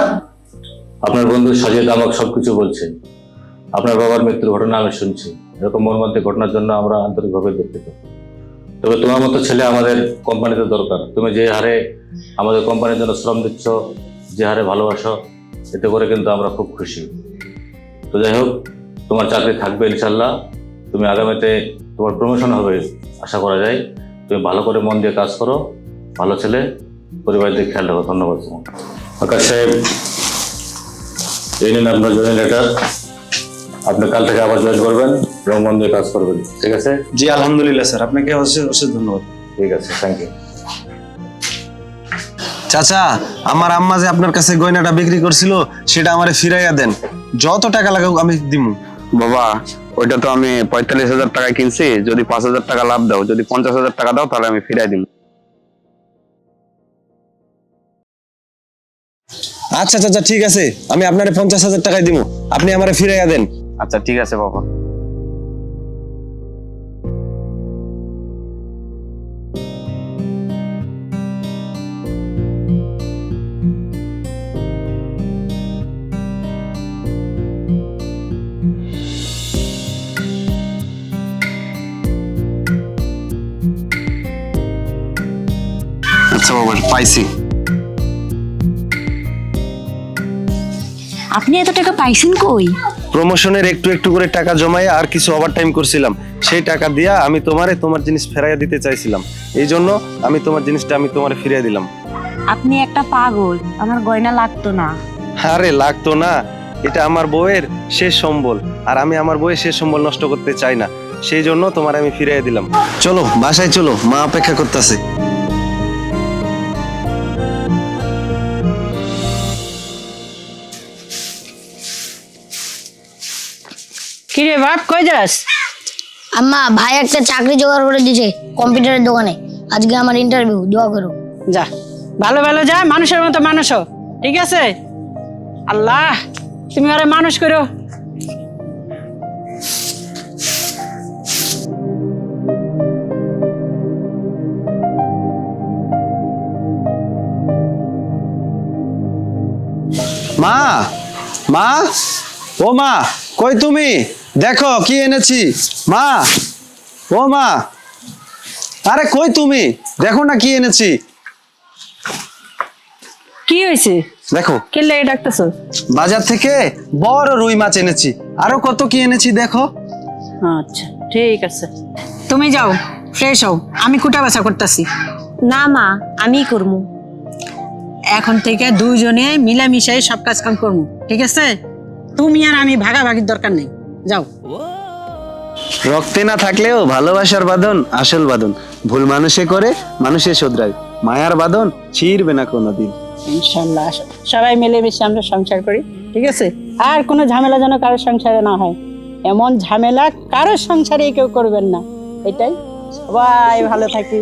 আপনার বন্ধু সাজিদ আমাকে সবকিছু বলছে। আপনার বাবার মৃত্যুর ঘটনা আমি শুনছি। এরকম মর্মান্তিক ঘটনার জন্য আমরা আন্তরিকভাবে দুঃখিত। তবে তোমার মতো ছেলে আমাদের কোম্পানিতে দরকার। তুমি যে হারে আমাদের কোম্পানির জন্য শ্রম দিচ্ছ, যে হারে ভালোবাসো, এতে করে কিন্তু আমরা খুব খুশি। তো যাই হোক, তোমার চাকরি থাকবে ইনশাল্লাহ। তুমি আগামীতে তোমার প্রমোশন হবে আশা করা যায়। তুমি ভালো করে মন দিয়ে কাজ করো, ভালো ছেলে, পরিবারদের খেয়াল রাখো। ধন্যবাদ তোমাকে। আকাশ সাহেব, এই নিন আপনার জয়েন লেটার। আপনি কাল থেকে আবার জয়েন করবেন এবং মন দিয়ে কাজ করবেন, ঠিক আছে? জি আলহামদুলিল্লাহ স্যার, আপনাকে অশেষ অশেষ ধন্যবাদ। ঠিক আছে, থ্যাংক ইউ। চাচা, আমার আম্মা যে আপনার কাছে গয়নাটা বিক্রি করছিল সেটা আমারে ফিরাইয়া দেন, যত টাকা লাগুক আমি দিমু। বাবা, ওইটা তো আমি 45,000 টাকায় কিনছি। যদি 5,000 টাকা লাভ দাও, যদি 50,000 টাকা দাও, তাহলে আমি ফিরাই দিব। আচ্ছা চাচা, ঠিক আছে, আমি আপনারে 50,000 টাকায় দিমু, আপনি আমারে ফিরাইয়া দেন। আচ্ছা ঠিক আছে বাবা। আচ্ছা বাবা, পাইছি। আপনি এত টাকা পাইছেন কই? প্রমোশনের একটু একটু করে টাকা জমাই আর কিছু ওভারটাইম করছিলাম, সেই টাকা দিয়া আমি তোমার জিনিস ফেরাইয়া দিতে চাইছিলাম। এই জন্য আমি তোমার জিনিসটা আমি তোমারে ফিরিয়ে দিলাম। আপনি একটা পাগল, আমার গয়না লাগতো না। আরে লাগতো না, এটা আমার বউয়ের শেষ সম্বল, আর আমি আমার বউয়ের শেষ সম্বল নষ্ট করতে চাই না, সেই জন্য তোমার আমি ফিরিয়ে দিলাম। চলো বাসায় চলো, মা অপেক্ষা করতেছে। কি রে বাপ, কই যাস? আম্মা, ভাই একটা চাকরি জোগাড় করে দিয়েছে কম্পিউটারের দোকানে। আজকে আমার ইন্টারভিউ, দোয়া করো। যা, ভালো ভালো যা, মানুষের মতো মানুষ হও, ঠিক আছে? আল্লাহ তুমি আরে মানুষ করো। মা, মা, ও মা, কই তুমি? দেখো কি এনেছি। মা, ও মা, আরে কই তুমি? দেখো না কি এনেছি। কি হয়েছে? দেখো। কে লাগে ডাকতেছো? বাজার থেকে বড় রুই মাছ এনেছি, আরো কত কি এনেছি দেখো। আচ্ছা ঠিক আছে, তুমি যাও ফ্রেশ হও, আমি কুটা বাছা করতেছি। না মা, আমি করবো। এখন থেকে দুইজনে মিলামিশাই সব কাজ কাম করবো, ঠিক আছে? তুমি আর আমি ভাগাভাগির দরকার নেই, যাও। রক্তে না থাকলেও ভালোবাসার বাঁধন আসল বাঁধন। ভুল মানুষে করে মানুষে শোধরায়, মায়ার বাঁধন ছিঁড়বে না কোনোদিন। ইনশাল্লাহ সবাই মিলেমিশে আমরা সংসার করি, ঠিক আছে? আর কোনো ঝামেলা যেন কারোর সংসারে না হয়, এমন ঝামেলা কারোর সংসারে কেউ করবেন না, এটাই। সবাই ভালো থাকি।